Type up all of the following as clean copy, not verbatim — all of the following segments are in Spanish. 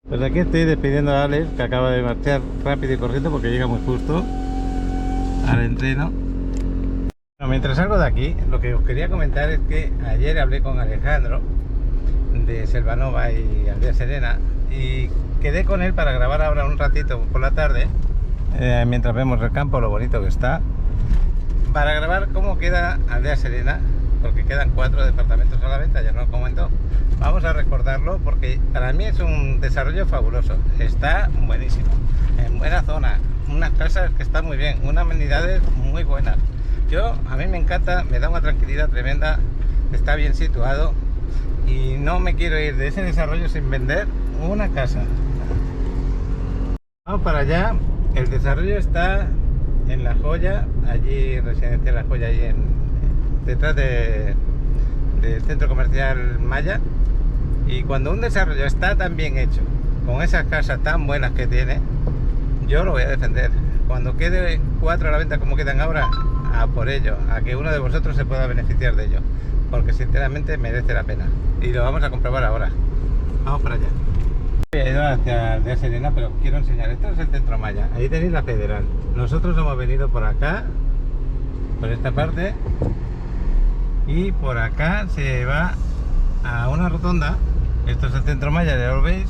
Pues aquí estoy despidiendo a Alex, que acaba de marchar rápido y corriendo porque llega muy justo al entreno. Bueno, mientras salgo de aquí, lo que os quería comentar es que ayer hablé con Alejandro de Selvanova y Aldea Serena y quedé con él para grabar ahora un ratito por la tarde, mientras vemos el campo, lo bonito que está, para grabar cómo queda Aldea Serena, porque quedan 4 departamentos a la venta, ya no lo comentó. Vamos a recordarlo porque para mí es un desarrollo fabuloso, está buenísimo, en buena zona, unas casas que están muy bien, unas amenidades muy buenas. A mí me encanta, me da una tranquilidad tremenda, está bien situado y no me quiero ir de ese desarrollo sin vender una casa. Vamos para allá, el desarrollo está en La Joya, allí Residencial La Joya, allí detrás del centro comercial Maya. Y cuando un desarrollo está tan bien hecho, con esas casas tan buenas que tiene, yo lo voy a defender. Cuando quede 4 a la venta como quedan ahora, a por ello, a que uno de vosotros se pueda beneficiar de ello, porque sinceramente merece la pena. Y lo vamos a comprobar ahora. Vamos para allá. He ido hacia Aldea Serena, pero quiero enseñar. Esto es el centro Maya, ahí tenéis la Federal. Nosotros hemos venido por acá, por esta parte, y por acá se va a una rotonda. Esto es el centro Maya, ya lo veis.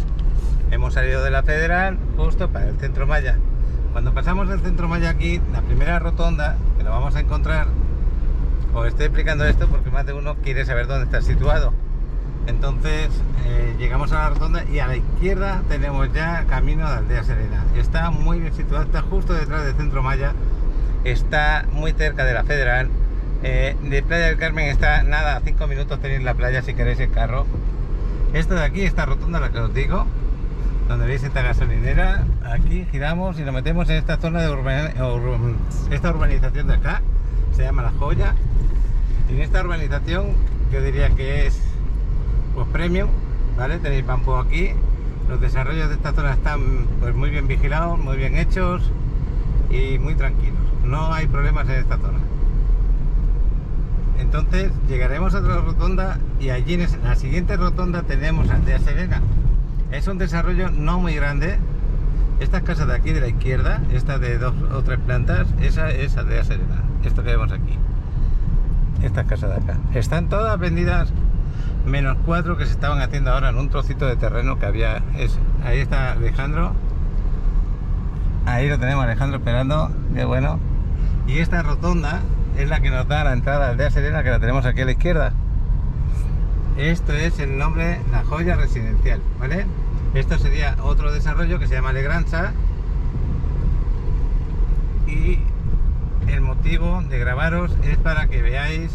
Hemos salido de la Federal justo para el centro Maya. Cuando pasamos del centro Maya aquí, la primera rotonda, que lo vamos a encontrar, os estoy explicando esto porque más de uno quiere saber dónde está situado. Entonces llegamos a la rotonda y a la izquierda tenemos ya camino de Aldea Serena. Está muy bien situado, está justo detrás del centro Maya, está muy cerca de la Federal. De Playa del Carmen está nada, a 5 minutos tenéis la playa si queréis el carro. Esto de aquí, esta rotonda, la que os digo, donde veis esta gasolinera, aquí giramos y nos metemos en esta zona de esta urbanización de acá, se llama La Joya. Y en esta urbanización yo diría que es pues premium, ¿vale? Tenéis Bambú aquí, los desarrollos de esta zona están pues muy bien vigilados, muy bien hechos y muy tranquilos, no hay problemas en esta zona. Entonces llegaremos a otra rotonda y allí en la siguiente rotonda tenemos Aldea Serena. Es un desarrollo no muy grande. Estas casas de aquí de la izquierda, esta de 2 o 3 plantas, esa es Aldea Serena. Esto que vemos aquí, estas casas de acá, están todas vendidas menos 4 que se estaban haciendo ahora en un trocito de terreno que había. Ahí está Alejandro, ahí lo tenemos, Alejandro esperando, qué bueno. Y esta rotonda es la que nos da la entrada a Aldea Serena, que la tenemos aquí a la izquierda. Esto es el nombre La Joya Residencial, ¿vale? Esto sería otro desarrollo que se llama Alegranza. Y el motivo de grabaros es para que veáis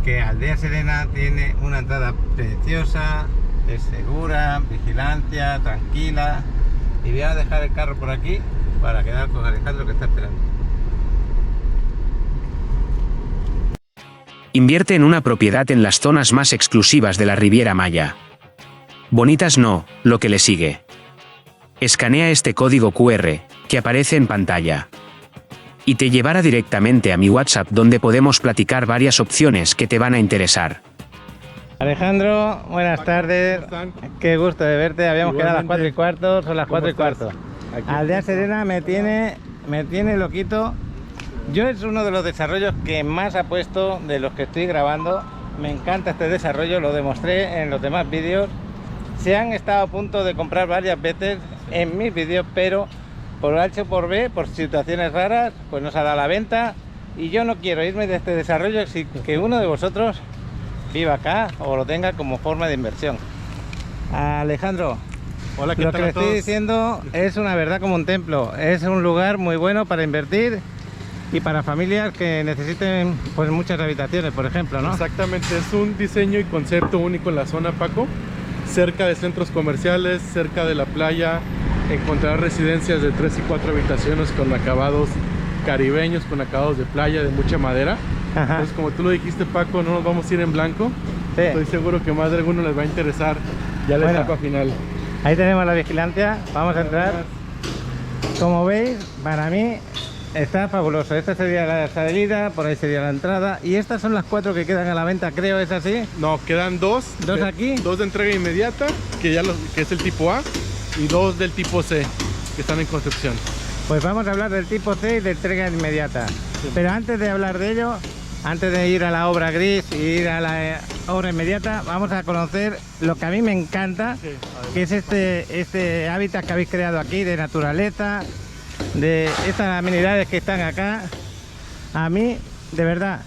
que Aldea Serena tiene una entrada preciosa, es segura, vigilancia, tranquila. Y voy a dejar el carro por aquí para quedar con Alejandro, que está esperando. Invierte en una propiedad en las zonas más exclusivas de la Riviera Maya. Bonitas no, lo que le sigue. Escanea este código QR, que aparece en pantalla, y te llevará directamente a mi WhatsApp, donde podemos platicar varias opciones que te van a interesar. Alejandro, buenas tardes. ¿Cómo están? Qué gusto de verte. Habíamos quedado a las Igualmente. 4:15, son las ¿Cómo 4:15. estás? Aldea Serena me tiene loquito. Yo es uno de los desarrollos que más apuesto de los que estoy grabando. Me encanta este desarrollo, lo demostré en los demás vídeos. Se han estado a punto de comprar varias veces en mis vídeos, pero por H o por B, por situaciones raras, pues no se ha dado la venta. Y yo no quiero irme de este desarrollo sin que uno de vosotros viva acá o lo tenga como forma de inversión. Alejandro, Hola, ¿qué lo tal que le a estoy todos? diciendo es una verdad como un templo. Es un lugar muy bueno para invertir y para familias que necesiten pues muchas habitaciones, por ejemplo, ¿no? Exactamente, es un diseño y concepto único en la zona, Paco. Cerca de centros comerciales, cerca de la playa, encontrar residencias de 3 y 4 habitaciones con acabados caribeños, con acabados de playa, de mucha madera. Ajá. Entonces, como tú lo dijiste, Paco, no nos vamos a ir en blanco. Sí. Estoy seguro que más de alguno les va a interesar ya la Bueno. etapa final. Ahí tenemos la vigilancia, vamos a entrar. Como veis, para mí está fabuloso. Esta sería la salida, por ahí sería la entrada. Y estas son las 4 que quedan a la venta, creo, ¿es así? No, quedan 2. ¿Dos aquí? 2 de entrega inmediata, que es el tipo A. y 2 del tipo C que están en construcción. Pues vamos a hablar del tipo C y de entrega inmediata. Pero antes de hablar de ello, antes de ir a la obra gris y ir a la obra inmediata, vamos a conocer lo que a mí me encanta, que es este hábitat que habéis creado aquí de naturaleza, de estas amenidades que están acá. A mí, de verdad,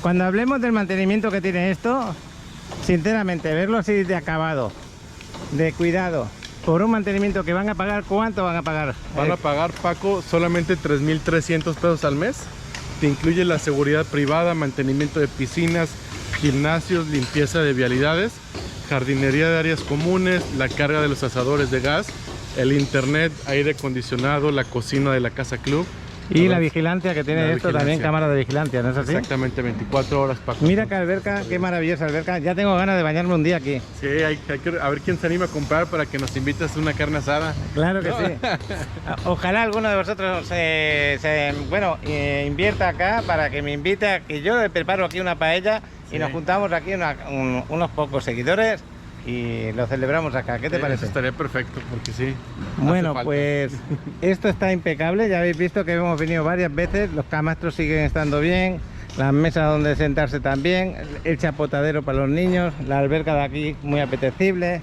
cuando hablemos del mantenimiento que tiene esto, sinceramente, verlo así de acabado, de cuidado, por un mantenimiento que van a pagar, ¿cuánto van a pagar? Van a pagar, Paco, solamente 3,300 pesos al mes. Te incluye la seguridad privada, mantenimiento de piscinas, gimnasios, limpieza de vialidades, jardinería de áreas comunes, la carga de los asadores de gas, el internet, aire acondicionado, la cocina de la casa club. Y la vigilancia que tiene esto también, cámara de vigilancia, ¿no es así? Exactamente, 24 horas, Paco. Mira qué alberca, qué maravillosa alberca. Ya tengo ganas de bañarme un día aquí. Sí, hay que a ver quién se anima a comprar para que nos invites a una carne asada. Claro que sí. Ojalá alguno de vosotros invierta acá para que me invite a que yo le preparo aquí una paella y nos juntamos aquí unos pocos seguidores y lo celebramos acá. ¿Qué te parece? Eso estaría perfecto, porque sí. Bueno, pues esto está impecable. Ya habéis visto que hemos venido varias veces. Los camastros siguen estando bien, las mesas donde sentarse también, el chapotadero para los niños, la alberca de aquí muy apetecible.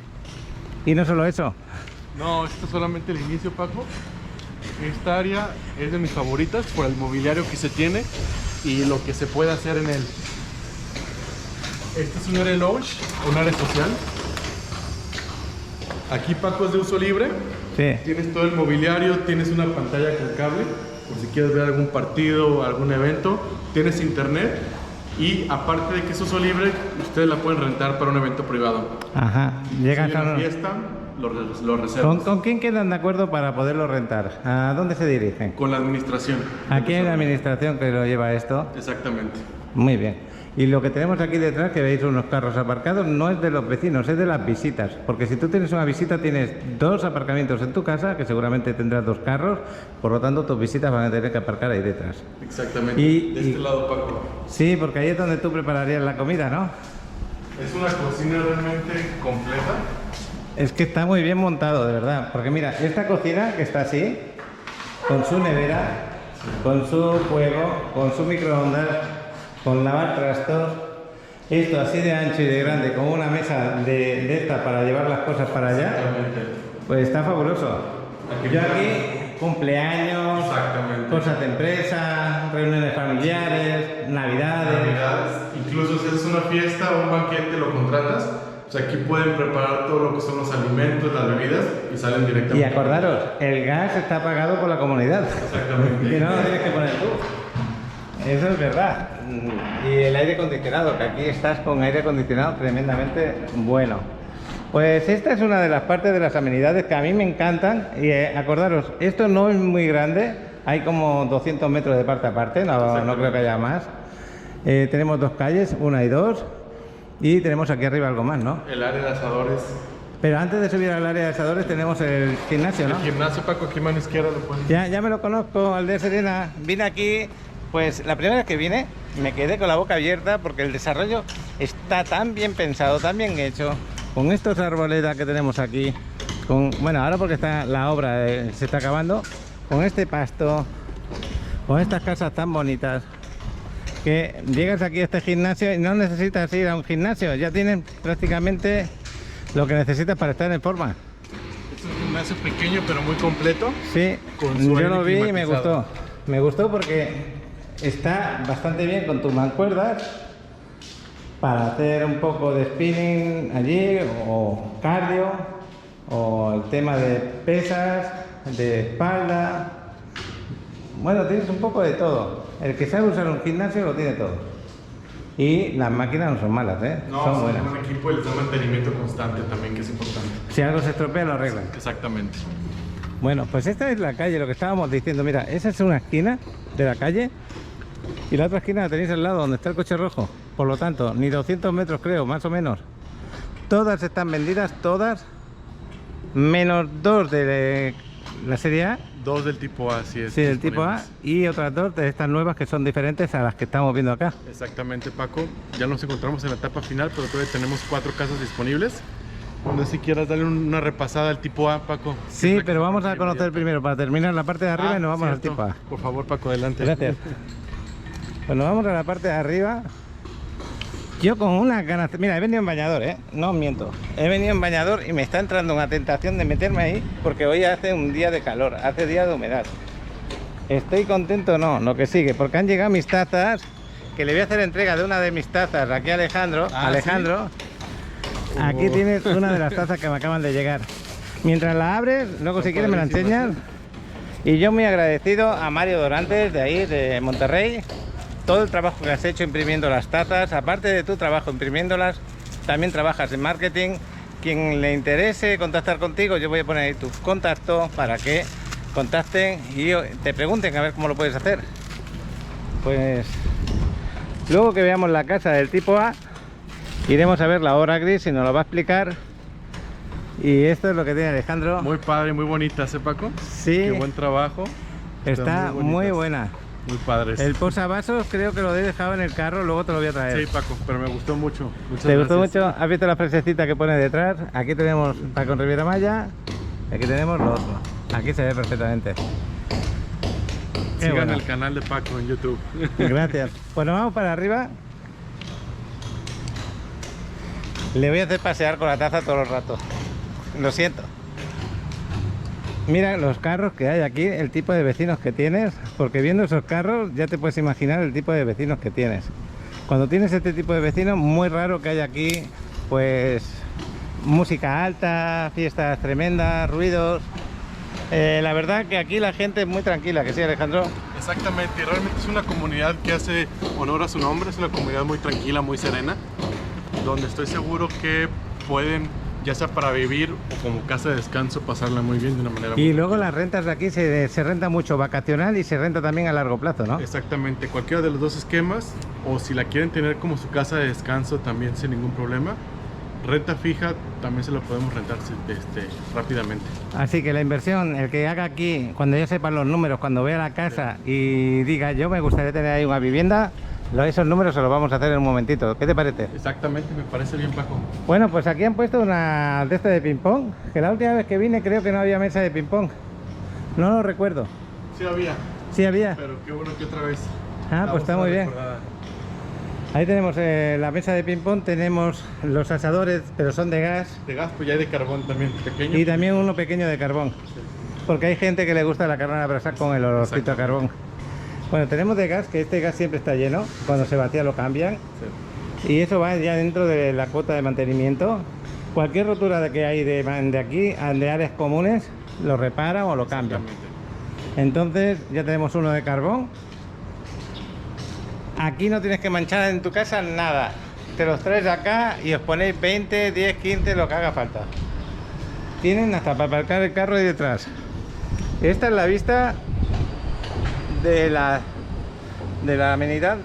Y no solo eso. No, esto es solamente el inicio, Paco. Esta área es de mis favoritas por el mobiliario que se tiene y lo que se puede hacer en él. Este es un área lounge, un área social. Aquí, Paco, es de uso libre. Sí. Tienes todo el mobiliario, tienes una pantalla con cable, por si quieres ver algún partido o algún evento. Tienes internet y aparte de que es uso libre, ustedes la pueden rentar para un evento privado. Ajá. Llegan si hay una fiesta, lo reservas. ¿Con quién quedan de acuerdo para poderlo rentar? ¿A dónde se dirigen? Con la administración. Aquí hay la administración que lo lleva esto. Exactamente. Muy bien. Y lo que tenemos aquí detrás, que veis unos carros aparcados, no es de los vecinos, es de las visitas. Porque si tú tienes una visita, tienes 2 aparcamientos en tu casa, que seguramente tendrás 2 carros, por lo tanto tus visitas van a tener que aparcar ahí detrás. Exactamente. De este lado, Paco. Sí, porque ahí es donde tú prepararías la comida, ¿no? Es una cocina realmente completa. Es que está muy bien montado, de verdad. Porque mira, esta cocina que está así, con su nevera, con su fuego, con su microondas, con lavar trastos, esto así de ancho y de grande, con una mesa de esta para llevar las cosas para allá, pues está fabuloso. Yo aquí, cumpleaños, cosas de empresa, reuniones familiares, navidades. Incluso si es una fiesta o un banquete, lo contratas. O sea, aquí pueden preparar todo lo que son los alimentos, las bebidas y salen directamente. Y acordaros, el gas está pagado por la comunidad. Exactamente. Que no lo tienes que poner tú. Eso es verdad. Y el aire acondicionado, que aquí estás con aire acondicionado tremendamente bueno. Pues esta es una de las partes de las amenidades que a mí me encantan. Y acordaros, esto no es muy grande, hay como 200 metros de parte a parte, no creo que haya más. Tenemos 2 calles, una y 2, y tenemos aquí arriba algo más, ¿no? El área de asadores. Pero antes de subir al área de asadores tenemos el gimnasio, ¿no? El gimnasio, Paco, aquí mano izquierda lo pones. Ya me lo conozco, Aldea Serena. Vine aquí, pues la primera vez que vine me quedé con la boca abierta porque el desarrollo está tan bien pensado, tan bien hecho, con estos arboledas que tenemos aquí, bueno, ahora porque está la obra se está acabando, con este pasto, con estas casas tan bonitas, que llegas aquí a este gimnasio y no necesitas ir a un gimnasio, ya tienes prácticamente lo que necesitas para estar en forma. Es un gimnasio pequeño pero muy completo. Sí, yo lo vi y me gustó. Me gustó porque está bastante bien con tus mancuerdas para hacer un poco de spinning allí, o cardio, o el tema de pesas, de espalda. Bueno, tienes un poco de todo. El que sabe usar un gimnasio lo tiene todo. Y las máquinas no son malas, ¿eh? No, son buenas. Un equipo y les da mantenimiento constante también, que es importante. Si algo se estropea, lo arreglan. Exactamente. Bueno, pues esta es la calle, lo que estábamos diciendo. Mira, esa es una esquina de la calle y la otra esquina la tenéis al lado, donde está el coche rojo. Por lo tanto, ni 200 metros creo, más o menos. Todas están vendidas, todas, menos 2 de la serie A. 2 del tipo A, sí es. Sí, del tipo A, y otras 2 de estas nuevas que son diferentes a las que estamos viendo acá. Exactamente, Paco. Ya nos encontramos en la etapa final, pero todavía tenemos 4 casas disponibles. No sé si quieras darle una repasada al tipo A, Paco. Sí, pero vamos a conocer primero, para terminar la parte de arriba y nos vamos al tipo A. Por favor, Paco, adelante. Gracias. Pues nos vamos a la parte de arriba. Yo con unas ganas... Mira, he venido en bañador, no miento. He venido en bañador y me está entrando una tentación de meterme ahí porque hoy hace un día de calor, hace día de humedad. ¿Estoy contento? No, lo que sigue, porque han llegado mis tazas, que le voy a hacer entrega de una de mis tazas aquí a Alejandro. Alejandro, ¿sí? Aquí tienes una de las tazas que me acaban de llegar. Mientras la abres, luego si quieres me la enseñas. Y yo muy agradecido a Mario Dorantes, de ahí, de Monterrey. Todo el trabajo que has hecho imprimiendo las tazas, aparte de tu trabajo imprimiéndolas, también trabajas en marketing. Quien le interese contactar contigo, yo voy a poner ahí tu contacto para que contacten y te pregunten a ver cómo lo puedes hacer. Pues luego que veamos la casa del tipo A, iremos a ver la obra gris y nos lo va a explicar. Y esto es lo que tiene Alejandro. Muy padre, muy bonita, ¿eh, Paco? Sí. Qué buen trabajo. Está muy buena. Muy padres. El posavasos creo que lo he dejado en el carro, luego te lo voy a traer. Sí, Paco, pero me gustó mucho. Muchas ¿Te gustó gracias. mucho? ¿Has visto la frasecita que pone detrás? Aquí tenemos Paco Riviera Maya, aquí tenemos lo otro. Aquí se ve perfectamente. Qué Sigan bueno. el canal de Paco en YouTube. Gracias. Pues nos vamos para arriba. Le voy a hacer pasear con la taza todo el rato. Lo siento. Mira los carros que hay aquí, el tipo de vecinos que tienes, porque viendo esos carros ya te puedes imaginar el tipo de vecinos que tienes. Cuando tienes este tipo de vecinos, muy raro que haya aquí, pues, música alta, fiestas tremendas, ruidos. La verdad que aquí la gente es muy tranquila, ¿que sí, Alejandro? Exactamente, y realmente es una comunidad que hace honor a su nombre, es una comunidad muy tranquila, muy serena, donde estoy seguro que pueden, ya sea para vivir o como casa de descanso, pasarla muy bien de una manera Y muy luego tranquila. las rentas de aquí se renta mucho vacacional y se renta también a largo plazo, ¿no? Exactamente, cualquiera de los dos esquemas, o si la quieren tener como su casa de descanso también sin ningún problema. Renta fija también se lo podemos rentar rápidamente. Así que la inversión, el que haga aquí, cuando ya sepan los números, cuando vea la casa y diga yo me gustaría tener ahí una vivienda, esos números se los vamos a hacer en un momentito. ¿Qué te parece? Exactamente, me parece bien, Paco. Bueno, pues aquí han puesto una de estas de ping pong, que la última vez que vine creo que no había mesa de ping pong. No lo recuerdo. Sí había, Sí había. pero qué bueno que otra vez. Ah, pues está muy bien. Recordada. Ahí tenemos la mesa de ping pong, tenemos los asadores, pero son de gas. De gas, pues ya hay de carbón también, pequeño. Y también uno pequeño de carbón. Porque hay gente que le gusta la carne a brasar con el olorcito a carbón. Bueno, tenemos de gas, que este gas siempre está lleno. Cuando se vacía lo cambian. Sí. Y eso va ya dentro de la cuota de mantenimiento. Cualquier rotura que hay de aquí, de áreas comunes, lo reparan o lo cambian. Exactamente. Entonces ya tenemos uno de carbón. Aquí no tienes que manchar en tu casa nada. Te los traes acá y os ponéis 20, 10, 15, lo que haga falta. Tienen hasta para aparcar el carro ahí detrás. Esta es la vista de la amenidad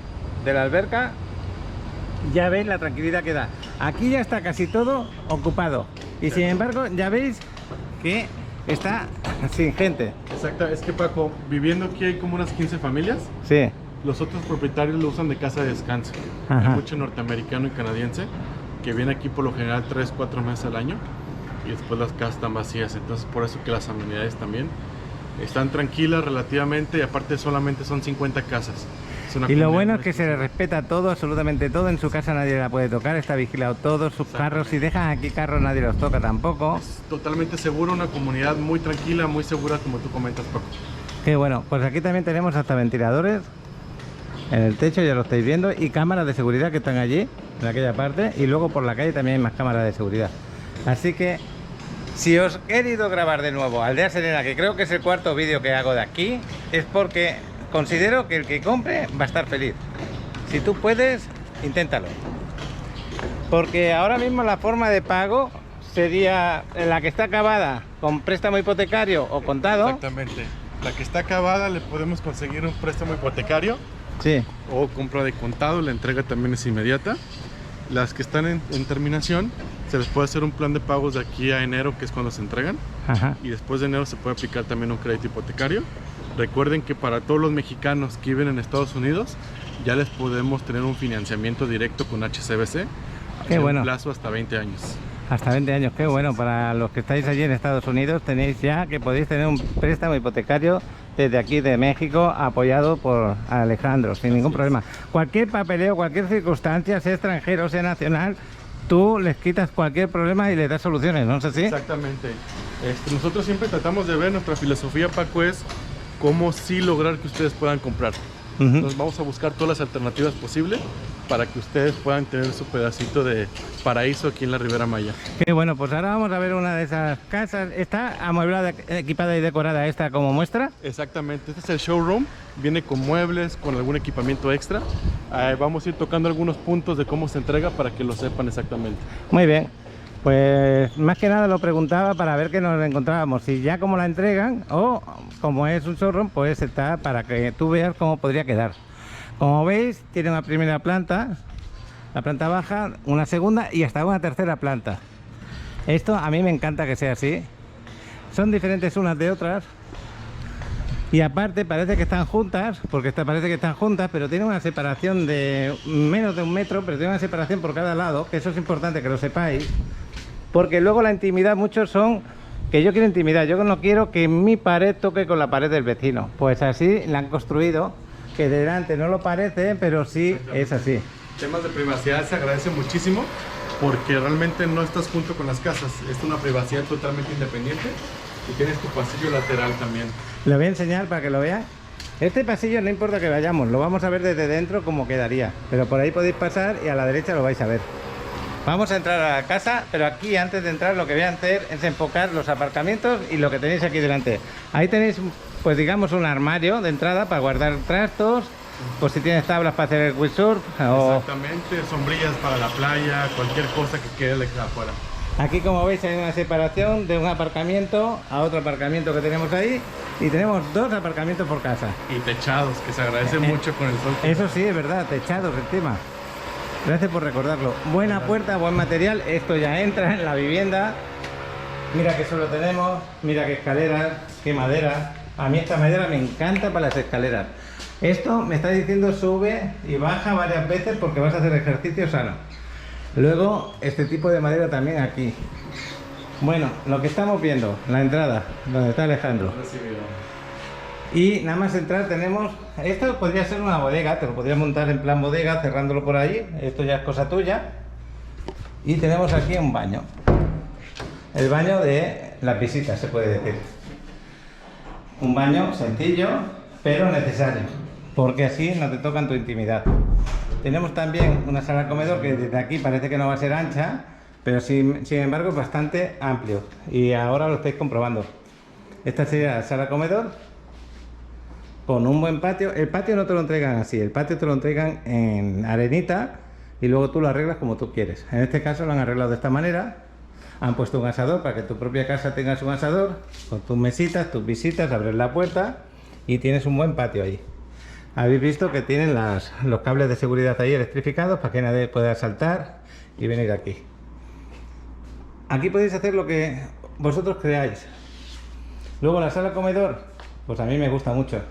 de la alberca. Ya veis la tranquilidad que da. Aquí ya está casi todo ocupado. Y sin embargo, ya veis que está sin gente. Exacto, es que Paco, viviendo aquí hay como unas 15 familias. Sí. Los otros propietarios lo usan de casa de descanso. Ajá. Hay mucho norteamericano y canadiense que viene aquí por lo general 3-4 meses al año y después las casas están vacías. Entonces por eso que las amenidades también están tranquilas relativamente y aparte solamente son 50 casas. Es una Y lo comunidad bueno muy es que se le respeta todo, absolutamente todo. En su casa nadie la puede tocar, está vigilado todo. Sus carros, si dejan aquí carros, nadie los toca tampoco. Es totalmente seguro, una comunidad muy tranquila, muy segura, como tú comentas, Paco. Qué bueno, pues aquí también tenemos hasta ventiladores en el techo, ya lo estáis viendo, y cámaras de seguridad que están allí, en aquella parte, y luego por la calle también hay más cámaras de seguridad. Así que, si os he querido grabar de nuevo Aldea Serena, que creo que es el cuarto vídeo que hago de aquí, es porque considero que el que compre va a estar feliz. Si tú puedes, inténtalo. Porque ahora mismo la forma de pago sería la que está acabada con préstamo hipotecario o contado. Exactamente. La que está acabada le podemos conseguir un préstamo hipotecario Sí. o compra de contado, la entrega también es inmediata. Las que están en terminación, se les puede hacer un plan de pagos de aquí a enero, que es cuando se entregan, Ajá. y después de enero se puede aplicar también un crédito hipotecario. Recuerden que para todos los mexicanos que viven en Estados Unidos, ya les podemos tener un financiamiento directo con HCBC, Qué en bueno. un plazo hasta 20 años. Hasta 20 años, qué bueno. Para los que estáis allí en Estados Unidos tenéis ya que podéis tener un préstamo hipotecario desde aquí de México, apoyado por Alejandro, sin ningún problema. Cualquier papeleo, cualquier circunstancia, sea extranjero, sea nacional, tú les quitas cualquier problema y les das soluciones, ¿no es así? Exactamente. Nosotros siempre tratamos de ver, nuestra filosofía, Paco, es cómo sí lograr que ustedes puedan comprar. Entonces vamos a buscar todas las alternativas posibles para que ustedes puedan tener su pedacito de paraíso aquí en la Riviera Maya. Qué bueno, pues ahora vamos a ver una de esas casas. ¿Está amueblada, equipada y decorada esta como muestra? Exactamente, este es el showroom, viene con muebles, con algún equipamiento extra. Vamos a ir tocando algunos puntos de cómo se entrega para que lo sepan exactamente. Muy bien, pues más que nada lo preguntaba para ver qué nos encontrábamos, si ya como la entregan o como es un showroom, pues está para que tú veas cómo podría quedar. Como veis, tiene una primera planta, la planta baja, una segunda y hasta una tercera planta. Esto a mí me encanta que sea así. Son diferentes unas de otras. Y aparte parece que están juntas, porque esta parece que están juntas, pero tiene una separación de menos de 1 metro, pero tiene una separación por cada lado, que eso es importante que lo sepáis. Porque luego la intimidad, muchos son que yo quiero intimidad, yo no quiero que mi pared toque con la pared del vecino. Pues así la han construido, que de delante no lo parece, pero sí es así. Temas de privacidad se agradece muchísimo porque realmente no estás junto con las casas, es una privacidad totalmente independiente y tienes tu pasillo lateral también. Le voy a enseñar para que lo vean. Este pasillo no importa que vayamos, lo vamos a ver desde dentro como quedaría, pero por ahí podéis pasar y a la derecha lo vais a ver. Vamos a entrar a la casa, pero aquí antes de entrar lo que voy a hacer es enfocar los aparcamientos y lo que tenéis aquí delante. Ahí tenéis, pues digamos, un armario de entrada para guardar trastos, pues si tienes tablas para hacer el windsurf o... Exactamente, sombrillas para la playa, cualquier cosa que quede afuera. Aquí, como veis, hay una separación de un aparcamiento a otro aparcamiento que tenemos ahí y tenemos 2 aparcamientos por casa. Y techados, que se agradece mucho con el sol. Eso sí, es verdad, techados encima. Gracias por recordarlo. Buena puerta, buen material. Esto ya entra en la vivienda. Mira qué suelo tenemos, mira qué escaleras, qué madera. A mí esta madera me encanta para las escaleras. Esto me está diciendo sube y baja varias veces porque vas a hacer ejercicio sano. Luego este tipo de madera también aquí. Bueno, lo que estamos viendo, la entrada, donde está Alejandro. Y nada más entrar tenemos, esto podría ser una bodega, te lo podrías montar en plan bodega cerrándolo por ahí, esto ya es cosa tuya. Y tenemos aquí un baño, el baño de las visitas se puede decir. Un baño sencillo pero necesario, porque así no te tocan tu intimidad. Tenemos también una sala comedor que desde aquí parece que no va a ser ancha, pero sin embargo es bastante amplio y ahora lo estáis comprobando. Esta sería la sala comedor con un buen patio. El patio no te lo entregan así, el patio te lo entregan en arenita y luego tú lo arreglas como tú quieres. En este caso lo han arreglado de esta manera. Han puesto un asador para que tu propia casa tengas un asador con tus mesitas, tus visitas, abres la puerta y tienes un buen patio ahí. Habéis visto que tienen los cables de seguridad ahí electrificados para que nadie pueda saltar y venir aquí. Aquí podéis hacer lo que vosotros creáis. Luego la sala comedor, pues a mí me gusta mucho.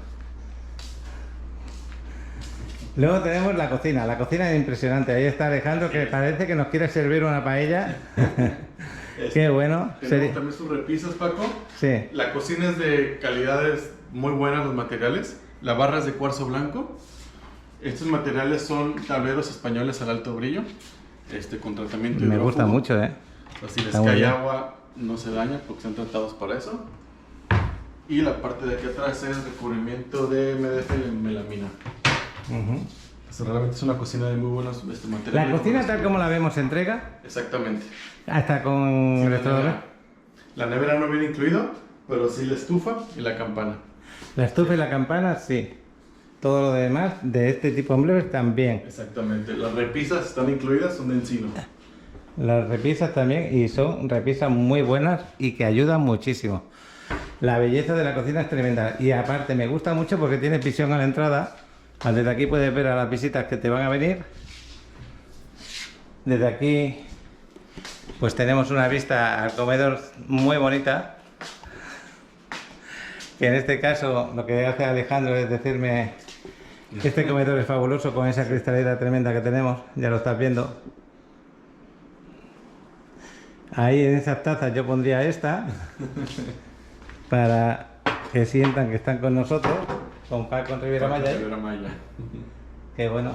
Luego tenemos la cocina es impresionante. Ahí está Alejandro, que parece que nos quiere servir una paella. Qué bueno. Tenemos también sus repisas, Paco. Sí. La cocina es de calidades muy buenas, los materiales. La barra es de cuarzo blanco. Estos materiales son tableros españoles al alto brillo, con tratamiento hidrófugo. Me gusta mucho, Si les cae agua no se daña porque están tratados para eso. Y la parte de aquí atrás es recubrimiento de MDF y melamina. Realmente es una cocina de muy buenos materiales. La cocina tal como la vemos se entrega. Exactamente. Hasta con el restaurador. La nevera no viene incluido, pero sí la estufa y la campana. La estufa y la campana, sí. Todo lo demás de este tipo de muebles también. Exactamente. Las repisas están incluidas, son de encino. Las repisas también, y son repisas muy buenas y que ayudan muchísimo. La belleza de la cocina es tremenda. Y aparte me gusta mucho porque tiene visión a la entrada. Desde aquí puedes ver a las visitas que te van a venir. Desde aquí pues tenemos una vista al comedor muy bonita. Que en este caso lo que hace Alejandro es decirme que este comedor es fabuloso con esa cristalera tremenda que tenemos. Ya lo estás viendo. Ahí en esas tazas yo pondría esta para que sientan que están con nosotros, con Paco en Riviera Maya. Qué bueno.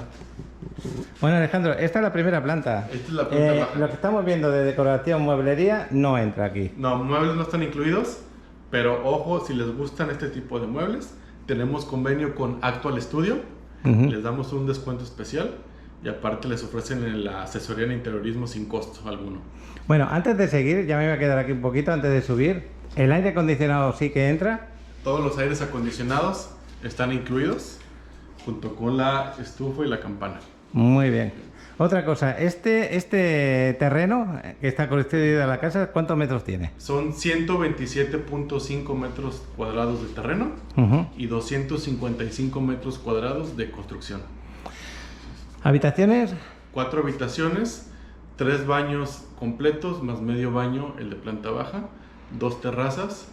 Bueno, Alejandro, esta es la primera planta. Esta es la planta baja. Lo que estamos viendo de decoración, mueblería, no entra aquí. No, muebles no están incluidos, pero ojo, si les gustan este tipo de muebles, tenemos convenio con Actual Studio, les damos un descuento especial y aparte les ofrecen la asesoría en interiorismo sin costo alguno. Bueno, antes de seguir, ya me voy a quedar aquí un poquito antes de subir. ¿El aire acondicionado sí que entra? Todos los aires acondicionados están incluidos, junto con la estufa y la campana. Muy bien. Otra cosa, este terreno que está construida la casa, ¿cuántos metros tiene? Son 127.5 metros cuadrados de terreno y 255 metros cuadrados de construcción. ¿Habitaciones? 4 habitaciones, 3 baños completos, más medio baño, el de planta baja, 2 terrazas.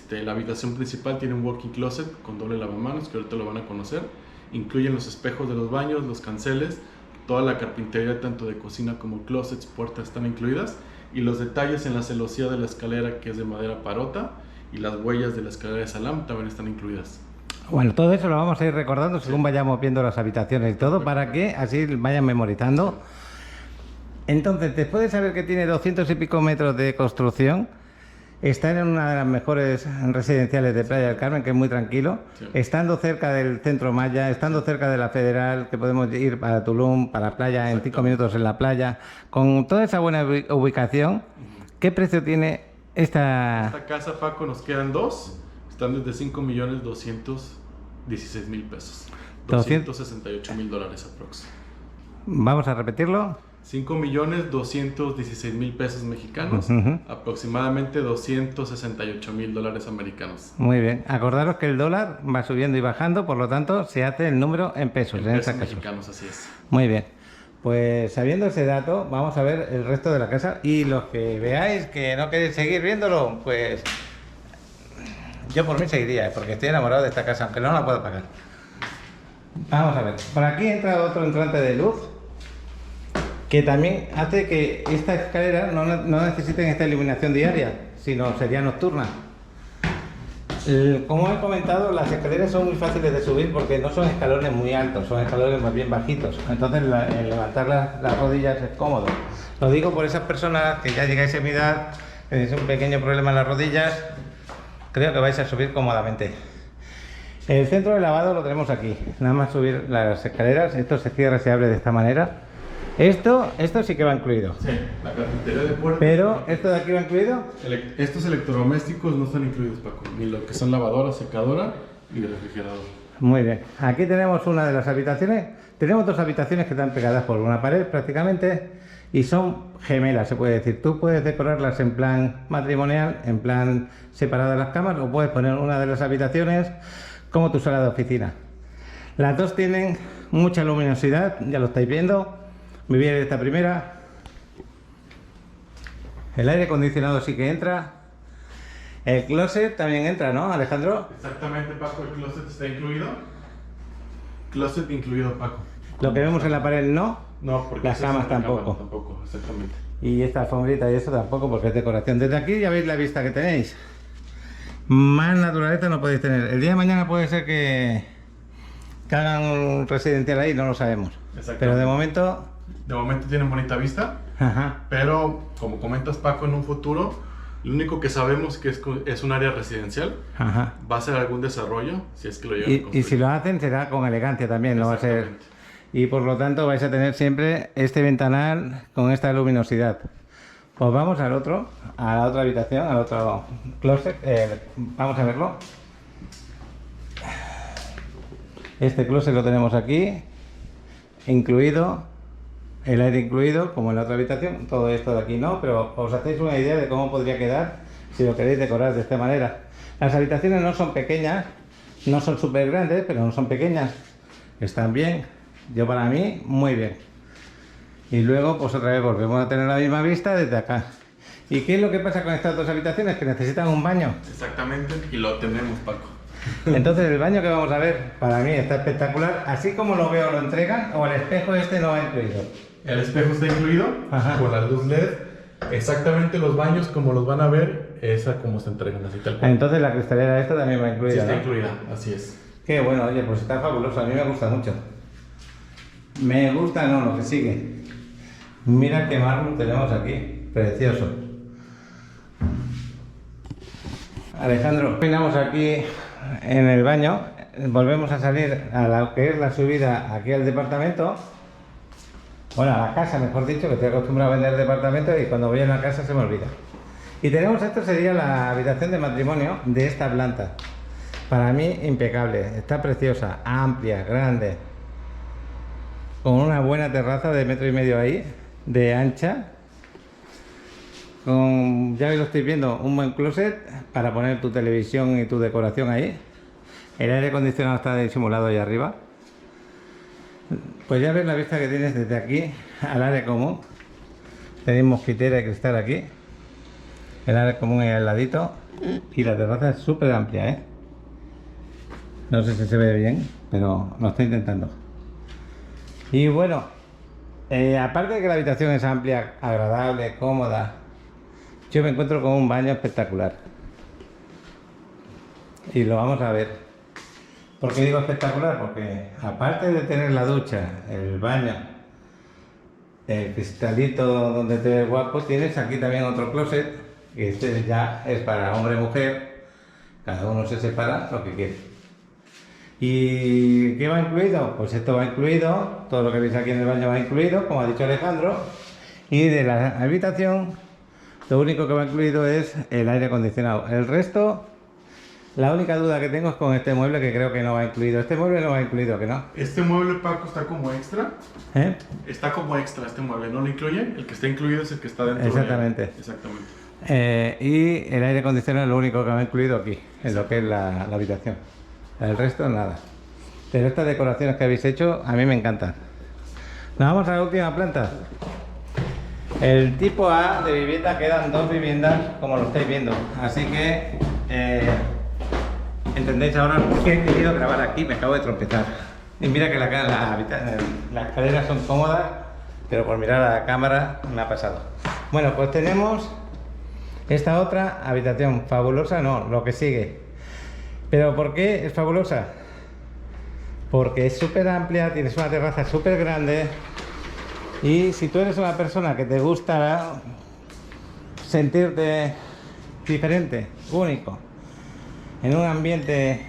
La habitación principal tiene un walk-in closet con doble lavamanos, que ahorita lo van a conocer. Incluyen los espejos de los baños, los canceles, toda la carpintería tanto de cocina como closets, puertas están incluidas, y los detalles en la celosía de la escalera, que es de madera parota, y las huellas de la escalera de salam también están incluidas. Bueno, todo eso lo vamos a ir recordando según vayamos viendo las habitaciones y todo, para que así vayan memorizando. Entonces, después de saber que tiene 200 y pico metros de construcción, está en una de las mejores residenciales de Playa del Carmen, que es muy tranquilo, estando cerca del centro Maya, estando cerca de la Federal, que podemos ir para Tulum, para la playa, en 5 minutos en la playa, con toda esa buena ubicación. ¿Qué precio tiene esta casa, Paco? Nos quedan 2, están desde 5.216.000 pesos, $268.000 aprox. Vamos a repetirlo. 5.216.000 pesos mexicanos, aproximadamente $268.000 americanos. Muy bien, acordaros que el dólar va subiendo y bajando, por lo tanto se hace el número en pesos. En pesos mexicanos, así es. Muy bien, pues sabiendo ese dato, vamos a ver el resto de la casa. Y los que veáis que no queréis seguir viéndolo, pues yo por mí seguiría, porque estoy enamorado de esta casa, aunque no la puedo pagar. Vamos a ver, por aquí entra otro entrante de luz, que también hace que esta escalera no necesiten esta iluminación diaria, sino sería nocturna. Como he comentado, las escaleras son muy fáciles de subir porque no son escalones muy altos, son escalones más bien bajitos. Entonces el levantar las rodillas es cómodo. Lo digo por esas personas que ya llegáis a mi edad, tenéis un pequeño problema en las rodillas, creo que vais a subir cómodamente. El centro de lavado lo tenemos aquí, nada más subir las escaleras. Esto se cierra y se abre de esta manera. Esto sí que va incluido. Sí, la carpintería de puertas. Pero, ¿esto de aquí va incluido? Estos electrodomésticos no están incluidos, Paco, ni lo que son lavadora, secadora y refrigerador. Muy bien. Aquí tenemos una de las habitaciones. Tenemos 2 habitaciones que están pegadas por una pared prácticamente y son gemelas, se puede decir. Tú puedes decorarlas en plan matrimonial, en plan separadas las camas, o puedes poner una de las habitaciones como tu sala de oficina. Las dos tienen mucha luminosidad, ya lo estáis viendo. Muy bien esta primera. El aire acondicionado sí que entra. El closet también entra, ¿no, Alejandro? Exactamente, Paco, el closet está incluido. Closet incluido, Paco. Lo que vemos en la pared no. No, porque las camas tampoco. Tampoco, exactamente. Y esta alfombrita y eso tampoco, porque es decoración. Desde aquí ya veis la vista que tenéis. Más naturaleza no podéis tener. El día de mañana puede ser que hagan un residencial ahí, no lo sabemos. Pero de momento tienen bonita vista. Pero como comentas, Paco, en un futuro lo único que sabemos que es un área residencial. Va a ser algún desarrollo, si es que lo llegan a construir. Y si lo hacen será con elegancia también, no va a ser. Y por lo tanto vais a tener siempre este ventanal con esta luminosidad. Pues vamos a la otra habitación, al otro closet. Vamos a verlo. Este closet lo tenemos aquí, incluido, el aire incluido, como en la otra habitación. Todo esto de aquí no, pero os hacéis una idea de cómo podría quedar si lo queréis decorar de esta manera. Las habitaciones no son pequeñas, no son súper grandes, pero no son pequeñas. Están bien, yo para mí, muy bien. Y luego, pues otra vez volvemos a tener la misma vista desde acá. ¿Y qué es lo que pasa con estas 2 habitaciones? Que necesitan un baño. Exactamente, y lo tenemos, Paco. Entonces el baño que vamos a ver, para mí está espectacular. Así como lo veo, lo entregan, o el espejo este no va incluido. El espejo está incluido con la luz LED Exactamente los baños como los van a ver, esa como se entregan, así tal cual. Entonces la cristalera esta también va incluida, Sí, está ¿no? incluida, así es. Qué bueno, oye, pues está fabuloso, a mí me gusta mucho. Me gusta, no, lo que sigue. Mira qué mármol tenemos aquí, precioso. Alejandro, terminamos aquí en el baño, volvemos a salir a lo que es la subida aquí al departamento. Bueno, a la casa, mejor dicho, que estoy acostumbrado a vender departamentos y cuando voy a la casa se me olvida. Y tenemos, esto sería la habitación de matrimonio de esta planta. Para mí, impecable. Está preciosa, amplia, grande. Con una buena terraza de 1,5 metros ahí, de ancha. Con, ya lo estoy viendo, un buen closet para poner tu televisión y tu decoración ahí. El aire acondicionado está disimulado ahí arriba. Pues ya ves la vista que tienes desde aquí al área común. Tenéis mosquitera y cristal aquí. El área común ahí al ladito. Y la terraza es súper amplia, ¿eh? No sé si se ve bien, pero lo estoy intentando. Y bueno, aparte de que la habitación es amplia, agradable, cómoda, yo me encuentro con un baño espectacular. Y lo vamos a ver. ¿Por qué digo espectacular? Porque aparte de tener la ducha, el baño, el cristalito donde te ves guapo, tienes aquí también otro closet, que este ya es para hombre y mujer, cada uno se separa lo que quiere. ¿Y qué va incluido? Pues esto va incluido, todo lo que veis aquí en el baño va incluido, como ha dicho Alejandro, y de la habitación lo único que va incluido es el aire acondicionado. El resto... La única duda que tengo es con este mueble, que creo que no va incluido. Este mueble no va incluido, ¿que no? Este mueble, Paco, está como extra. ¿Eh? Está como extra este mueble, no lo incluye. El que está incluido es el que está dentro. Exactamente. Exactamente. Y el aire acondicionado es lo único que va incluido aquí, en lo que es la habitación. El resto, nada. Pero estas decoraciones que habéis hecho, a mí me encantan. Nos vamos a la última planta. El tipo A de vivienda, quedan 2 viviendas, como lo estáis viendo. Así que... entendéis ahora por qué he querido grabar aquí, me acabo de tropezar. Y mira que las escaleras son cómodas, pero por mirar a la cámara me ha pasado. Bueno, pues tenemos esta otra habitación, fabulosa no, lo que sigue. ¿Pero por qué es fabulosa? Porque es súper amplia, tienes una terraza súper grande y si tú eres una persona que te gusta sentirte diferente, único, en un ambiente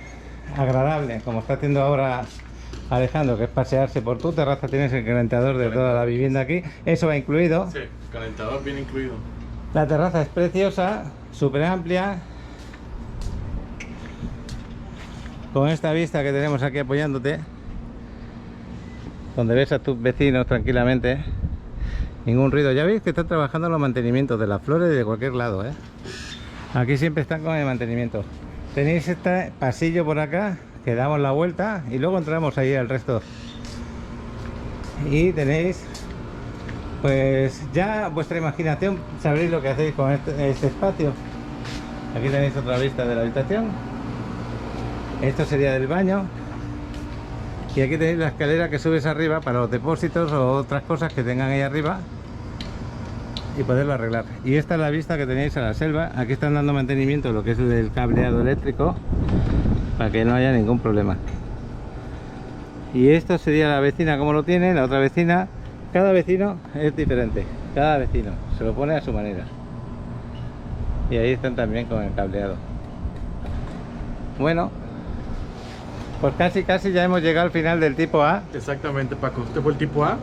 agradable, como está haciendo ahora Alejandro, que es pasearse por tu terraza, tienes el calentador de toda la vivienda aquí, eso va incluido. Sí, calentador bien incluido. La terraza es preciosa, súper amplia, con esta vista que tenemos aquí apoyándote, donde ves a tus vecinos tranquilamente, ningún ruido. Ya veis que están trabajando en los mantenimientos de las flores y de cualquier lado, ¿eh? Aquí siempre están con el mantenimiento. Tenéis este pasillo por acá, que damos la vuelta y luego entramos ahí al resto. Y tenéis, pues ya vuestra imaginación, sabréis lo que hacéis con este espacio. Aquí tenéis otra vista de la habitación. Esto sería del baño. Y aquí tenéis la escalera que subes arriba para los depósitos o otras cosas que tengan ahí arriba y poderlo arreglar. Y esta es la vista que tenéis a la selva. Aquí están dando mantenimiento lo que es el cableado eléctrico para que no haya ningún problema. Y esto sería la vecina como lo tiene, la otra vecina. Cada vecino es diferente, cada vecino se lo pone a su manera. Y ahí están también con el cableado. Bueno, pues casi ya hemos llegado al final del tipo A. Exactamente, Paco, este fue el tipo A.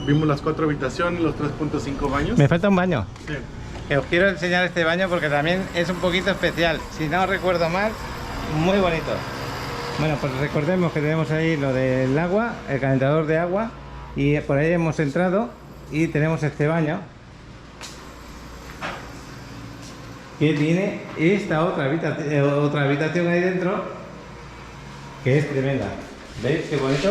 Vimos las 4 habitaciones, los 3.5 baños. Me falta un baño. Sí. Os quiero enseñar este baño porque también es un poquito especial. Si no recuerdo mal, muy bonito. Bueno, pues recordemos que tenemos ahí lo del agua, el calentador de agua. Y por ahí hemos entrado y tenemos este baño que tiene esta otra habitación ahí dentro, que es tremenda. ¿Veis qué bonito?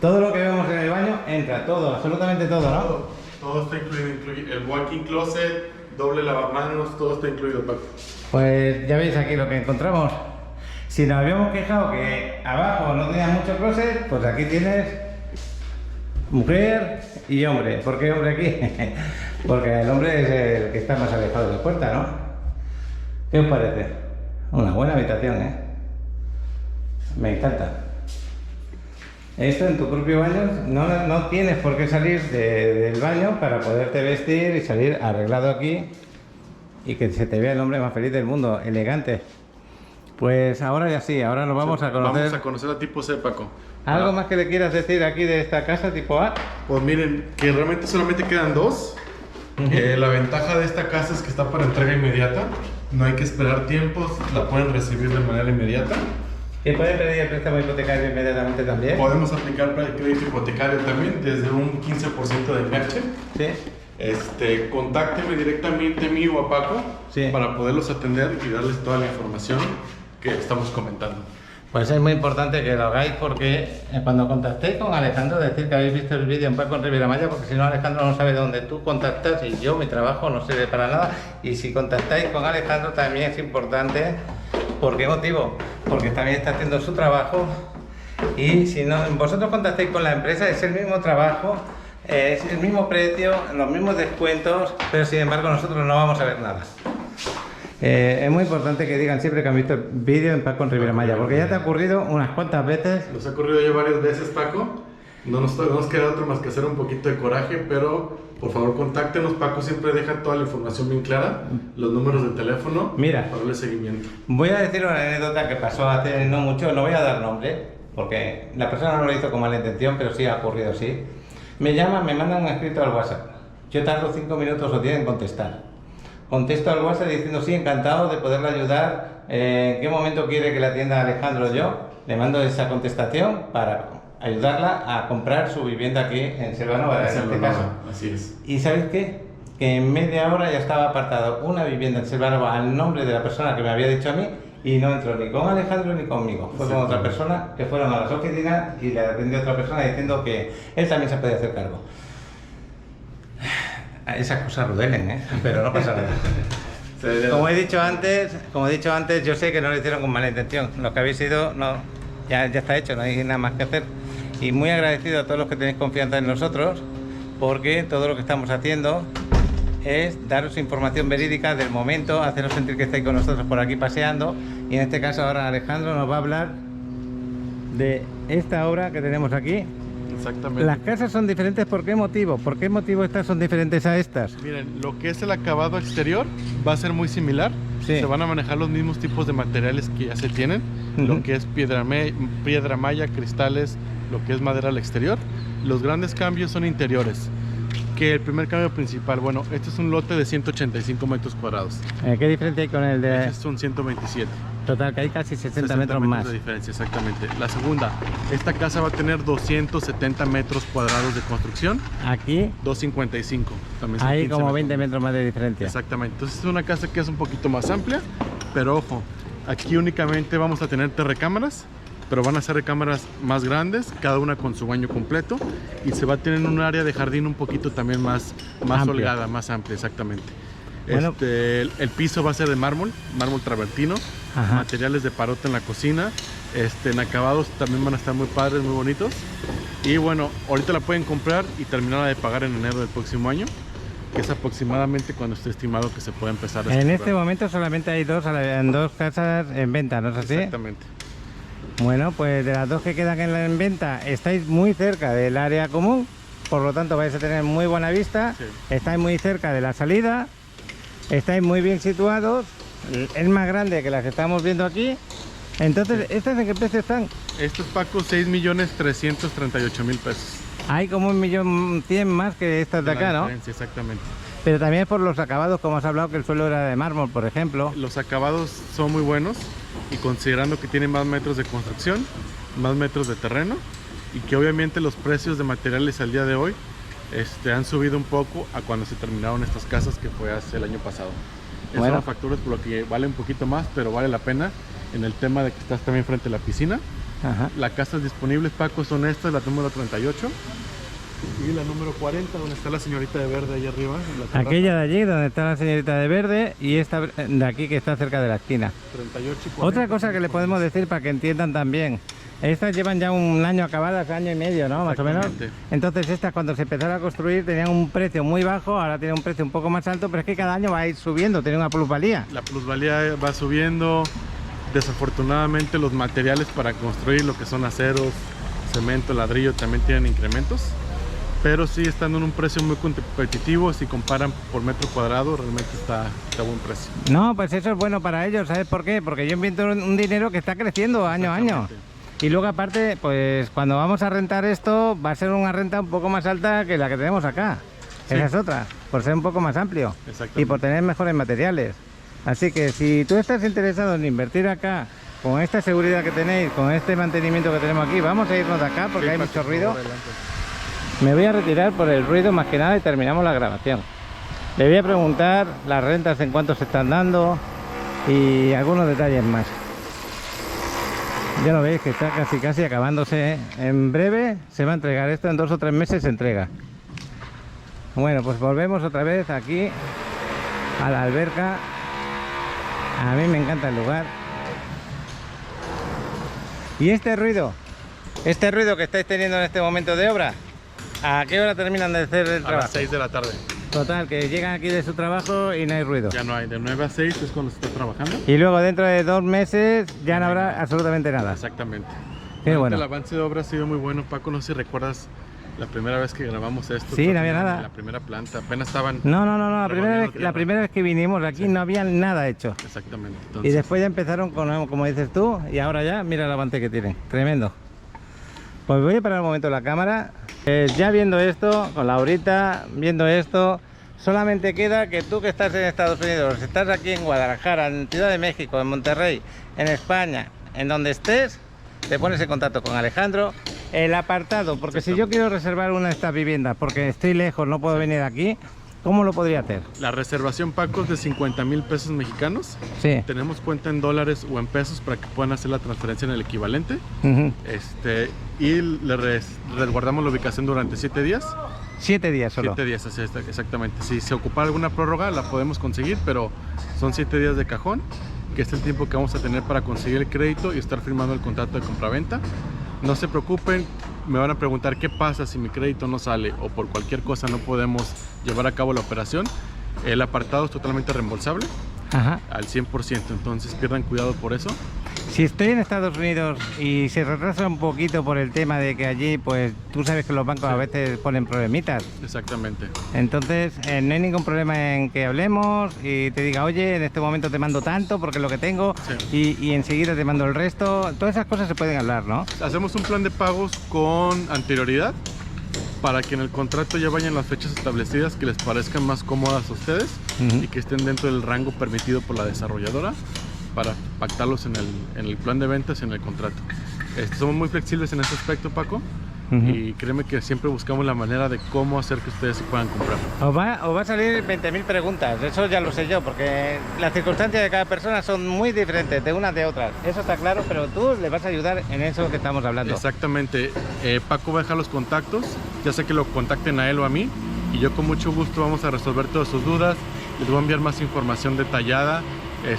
Todo lo que vemos en el baño entra, todo, absolutamente todo, ¿no? Todo está incluido, el walk-in closet, doble lavamanos, todo está incluido, Paco. Pues ya veis aquí lo que encontramos. Si nos habíamos quejado que abajo no tenía mucho closet, pues aquí tienes mujer y hombre. ¿Por qué hombre aquí? Porque el hombre es el que está más alejado de la puerta, ¿no? ¿Qué os parece? Una buena habitación, ¿eh? Me encanta. Esto en tu propio baño, no tienes por qué salir del baño para poderte vestir y salir arreglado aquí y que se te vea el hombre más feliz del mundo, elegante. Pues ahora ya sí, ahora nos vamos a conocer. Vamos a conocer a tipo C, Paco. ¿Algo más que le quieras decir aquí de esta casa tipo A? Pues miren, que realmente solamente quedan dos. La ventaja de esta casa es que está para entrega inmediata. No hay que esperar tiempos, la pueden recibir de manera inmediata. ¿Y pueden pedir el préstamo hipotecario inmediatamente también? Podemos aplicar para el crédito hipotecario también desde un 15% de enganche. Sí. Contácteme directamente a mí o a Paco Sí. para poderlos atender y darles toda la información que estamos comentando. Pues es muy importante que lo hagáis porque cuando contactéis con Alejandro, decir que habéis visto el vídeo en Paco en Riviera Maya, porque si no Alejandro no sabe dónde tú contactas y yo, mi trabajo no sirve para nada. Y si contactáis con Alejandro también es importante. ¿Por qué motivo? Porque también está haciendo su trabajo y si no, vosotros contactáis con la empresa, es el mismo trabajo, es el mismo precio, los mismos descuentos, pero sin embargo nosotros no vamos a ver nada. Es muy importante que digan siempre que han visto el vídeo en Paco en Riviera Maya, porque ya te ha ocurrido unas cuantas veces. Nos ha ocurrido ya varias veces, Paco. No nos queda otro más que hacer un poquito de coraje, pero por favor contáctenos. Paco siempre deja toda la información bien clara, los números de teléfono. Mira, para darle seguimiento. Voy a decir una anécdota que pasó hace no mucho, no voy a dar nombre, porque la persona no lo hizo con mala intención, pero sí ha ocurrido así. Me llaman, me mandan un escrito al WhatsApp. Yo tardo 5 minutos o 10 en contestar. Contesto al WhatsApp diciendo sí, encantado de poderle ayudar. ¿En qué momento quiere que la atienda Alejandro yo? Le mando esa contestación para ayudarla a comprar su vivienda aquí en Selvanova, en este caso. Así es. ¿Y sabéis qué? Que en media hora ya estaba apartado una vivienda en Selvanova al nombre de la persona que me había dicho a mí y no entró ni con Alejandro ni conmigo. Fue con otra persona que fueron a las oficinas y le atendió otra persona diciendo que él también se podía hacer cargo. Esas cosas rudelen, ¿eh? Pero no pasa nada. Como he dicho antes, yo sé que no lo hicieron con mala intención. Lo que habéis sido, no, ya está hecho, no hay nada más que hacer. Y muy agradecido a todos los que tenéis confianza en nosotros, porque todo lo que estamos haciendo es daros información verídica del momento, haceros sentir que estáis con nosotros por aquí paseando. Y en este caso ahora Alejandro nos va a hablar de esta obra que tenemos aquí. Exactamente. Las casas son diferentes, ¿por qué motivo? ¿Por qué motivo estas son diferentes a estas? Miren, lo que es el acabado exterior va a ser muy similar. Sí. Se van a manejar los mismos tipos de materiales que ya se tienen. Lo que es piedra malla, cristales, lo que es madera al exterior. Los grandes cambios son interiores. Que el primer cambio principal, bueno, este es un lote de 185 metros cuadrados. ¿Qué diferencia hay con el de...? Este son 127. Total, que hay casi 60 metros más. de diferencia, exactamente. La segunda, esta casa va a tener 270 metros cuadrados de construcción. Aquí 255. También son hay 15 como metros 20 metros más de diferencia. Exactamente. Entonces es una casa que es un poquito más amplia, pero ojo, aquí únicamente vamos a tener 3 recámaras, pero van a ser recámaras más grandes, cada una con su baño completo, y se va a tener un área de jardín un poquito también más holgada, más amplia, exactamente. Bueno, el piso va a ser de mármol travertino. Ajá. Materiales de parota en la cocina, en acabados también van a estar muy padres, muy bonitos. Y bueno, ahorita la pueden comprar y terminarla de pagar en enero del próximo año, que es aproximadamente cuando esté estimado que se pueda empezar a En estructurar. este momento solamente hay dos casas en venta, ¿no es así? Exactamente. Bueno, pues de las dos que quedan en venta, estáis muy cerca del área común, por lo tanto vais a tener muy buena vista, Sí. estáis muy cerca de la salida, estáis muy bien situados, es más grande que las que estamos viendo aquí. Entonces, ¿estas en qué precio están? Estos, Paco, 6.338.000 pesos. Hay como 1.100.000 más que estas de acá, ¿no? Exactamente. Pero también es por los acabados, como has hablado, que el suelo era de mármol, por ejemplo. Los acabados son muy buenos y considerando que tienen más metros de construcción, más metros de terreno y que obviamente los precios de materiales al día de hoy han subido un poco a cuando se terminaron estas casas, que fue hace el año pasado. Esos son factores por lo que vale un poquito más, pero vale la pena en el tema de que estás también frente a la piscina. Ajá. Las casas disponibles, Paco, son estas, la número 38 y la número 40, donde está la señorita de verde ahí arriba. En la terraza. Aquella de allí, donde está la señorita de verde, y esta de aquí, que está cerca de la esquina. 38 y 40. Otra cosa que le podemos decir para que entiendan también, Estas llevan ya un año acabadas, año y medio, ¿no? Más o menos. Entonces estas cuando se empezaron a construir tenían un precio muy bajo, ahora tienen un precio un poco más alto, pero es que cada año va a ir subiendo, tiene una plusvalía. La plusvalía va subiendo. Desafortunadamente los materiales para construir lo que son aceros, cemento, ladrillo también tienen incrementos, pero sí están en un precio muy competitivo. Si comparan por metro cuadrado, realmente está a buen precio. No, pues eso es bueno para ellos, ¿sabes por qué? Porque yo invierto un dinero que está creciendo año a año. Y luego aparte, pues cuando vamos a rentar esto, va a ser una renta un poco más alta que la que tenemos acá. Sí. Esa es otra, por ser un poco más amplio y por tener mejores materiales. Así que si tú estás interesado en invertir acá, con esta seguridad que tenéis, con este mantenimiento que tenemos aquí, vamos a irnos de acá porque hay mucho ruido. Me voy a retirar por el ruido más que nada y terminamos la grabación. Le voy a preguntar las rentas en cuánto se están dando y algunos detalles más. Ya lo veis que está casi acabándose. En breve se va a entregar esto, en 2 o 3 meses se entrega. Bueno, pues volvemos otra vez aquí a la alberca. A mí me encanta el lugar. Y este ruido que estáis teniendo en este momento de obra, ¿a qué hora terminan de hacer el trabajo? A las 6 de la tarde. Total, que llegan aquí de su trabajo y no hay ruido. Ya no hay, de 9 a 6 es cuando se está trabajando. Y luego dentro de 2 meses ya no habrá absolutamente nada. Exactamente. Qué bueno. El avance de obra ha sido muy bueno, Paco. No sé si recuerdas la primera vez que grabamos esto. Sí, no había nada. La primera planta, apenas estaban... No, la primera vez que vinimos aquí no había nada hecho. Exactamente. Entonces... Y después ya empezaron con, como dices tú, y ahora ya, mira el avance que tienen. Tremendo. Pues voy a parar un momento la cámara. Ya viendo esto, con Laurita, viendo esto, solamente queda que tú que estás en Estados Unidos, estás aquí en Guadalajara, en Ciudad de México, en Monterrey, en España, en donde estés, te pones en contacto con Alejandro. El apartado, porque si yo quiero reservar una de estas viviendas, porque estoy lejos, no puedo venir aquí, ¿cómo lo podría hacer? La reservación, Paco, es de 50,000 pesos mexicanos. Sí. Tenemos cuenta en dólares o en pesos para que puedan hacer la transferencia en el equivalente. Y le resguardamos la ubicación durante 7 días. 7 días solo. 7 días, así es, exactamente. Si se ocupa alguna prórroga, la podemos conseguir, pero son 7 días de cajón, que es el tiempo que vamos a tener para conseguir el crédito y estar firmando el contrato de compraventa. No se preocupen, me van a preguntar qué pasa si mi crédito no sale o por cualquier cosa no podemos llevar a cabo la operación. El apartado es totalmente reembolsable. Ajá. Al 100%, entonces pierdan cuidado por eso. Si estoy en Estados Unidos y se retrasa un poquito por el tema de que allí, pues tú sabes que los bancos a veces ponen problemitas. Exactamente. Entonces no hay ningún problema en que hablemos y te diga, oye, en este momento te mando tanto porque es lo que tengo, y enseguida te mando el resto. Todas esas cosas se pueden hablar, ¿no? Hacemos un plan de pagos con anterioridad para que en el contrato ya vayan las fechas establecidas que les parezcan más cómodas a ustedes y que estén dentro del rango permitido por la desarrolladora, para pactarlos en el plan de ventas y en el contrato. Somos muy flexibles en ese aspecto, Paco, y créeme que siempre buscamos la manera de cómo hacer que ustedes se puedan comprar. Os va a salir 20.000 preguntas, eso ya lo sé yo, porque las circunstancias de cada persona son muy diferentes de unas de otras, eso está claro, pero tú le vas a ayudar en eso que estamos hablando. Exactamente. Paco va a dejar los contactos, ya sé que lo contacten a él o a mí, y yo con mucho gusto vamos a resolver todas sus dudas. Les voy a enviar más información detallada.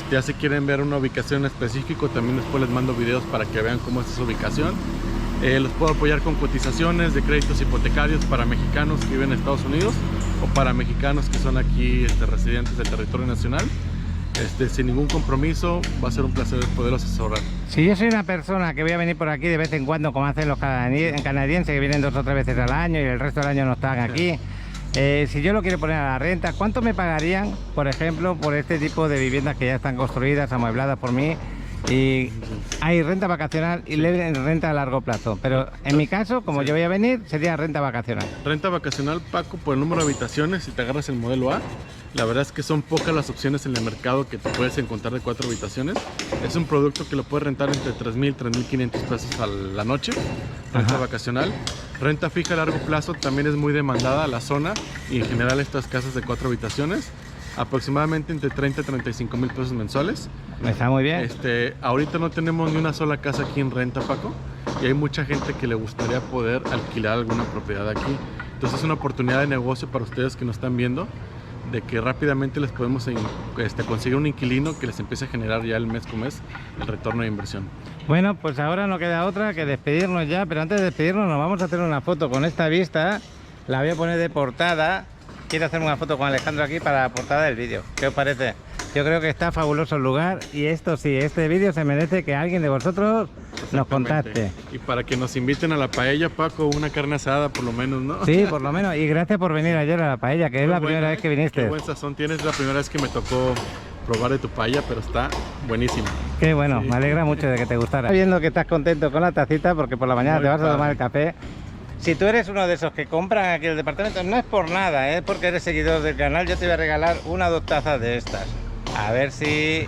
Ya si quieren ver una ubicación específica, también después les mando videos para que vean cómo es esa ubicación. Los puedo apoyar con cotizaciones de créditos hipotecarios para mexicanos que viven en Estados Unidos o para mexicanos que son aquí residentes del territorio nacional. Sin ningún compromiso, va a ser un placer poderlos asesorar. Si yo soy una persona que voy a venir por aquí de vez en cuando, como hacen los canadienses que vienen 2 o 3 veces al año y el resto del año no están aquí, si yo lo quiero poner a la renta, ¿cuánto me pagarían, por ejemplo, por este tipo de viviendas que ya están construidas, amuebladas por mí? Y hay renta vacacional y renta a largo plazo, pero en mi caso, como yo voy a venir, sería renta vacacional. Renta vacacional, Paco, por el número de habitaciones, si te agarras el modelo A, la verdad es que son pocas las opciones en el mercado que te puedes encontrar de 4 habitaciones. Es un producto que lo puedes rentar entre 3,000 y 3,500 pesos a la noche, renta vacacional. Renta fija a largo plazo también es muy demandada a la zona y en general estas casas de 4 habitaciones, aproximadamente entre 30 y 35,000 pesos mensuales. Está muy bien. Ahorita no tenemos ni una sola casa aquí en renta, Paco, y hay mucha gente que le gustaría poder alquilar alguna propiedad aquí. Entonces es una oportunidad de negocio para ustedes que nos están viendo, de que rápidamente les podemos conseguir un inquilino que les empiece a generar ya el mes con mes el retorno de inversión. Bueno, pues ahora no queda otra que despedirnos ya, pero antes de despedirnos nos vamos a hacer una foto con esta vista. La voy a poner de portada. Quiero hacer una foto con Alejandro aquí para la portada del vídeo. ¿Qué os parece? Yo creo que está fabuloso el lugar y esto sí, este vídeo se merece que alguien de vosotros nos contacte. Y para que nos inviten a la paella, Paco, una carne asada por lo menos, ¿no? Sí, por lo menos. Y gracias por venir ayer a la paella, que es la primera vez que viniste. Qué buen sazón tienes, es la primera vez que me tocó probar de tu paella, pero está buenísima. Qué bueno, sí. Me alegra mucho de que te gustara. Viendo que estás contento con la tacita porque por la mañana te vas a tomar el café. Si tú eres uno de esos que compran aquí el departamento, no es por nada, es porque eres seguidor del canal, yo te voy a regalar 1 o 2 tazas de estas. A ver si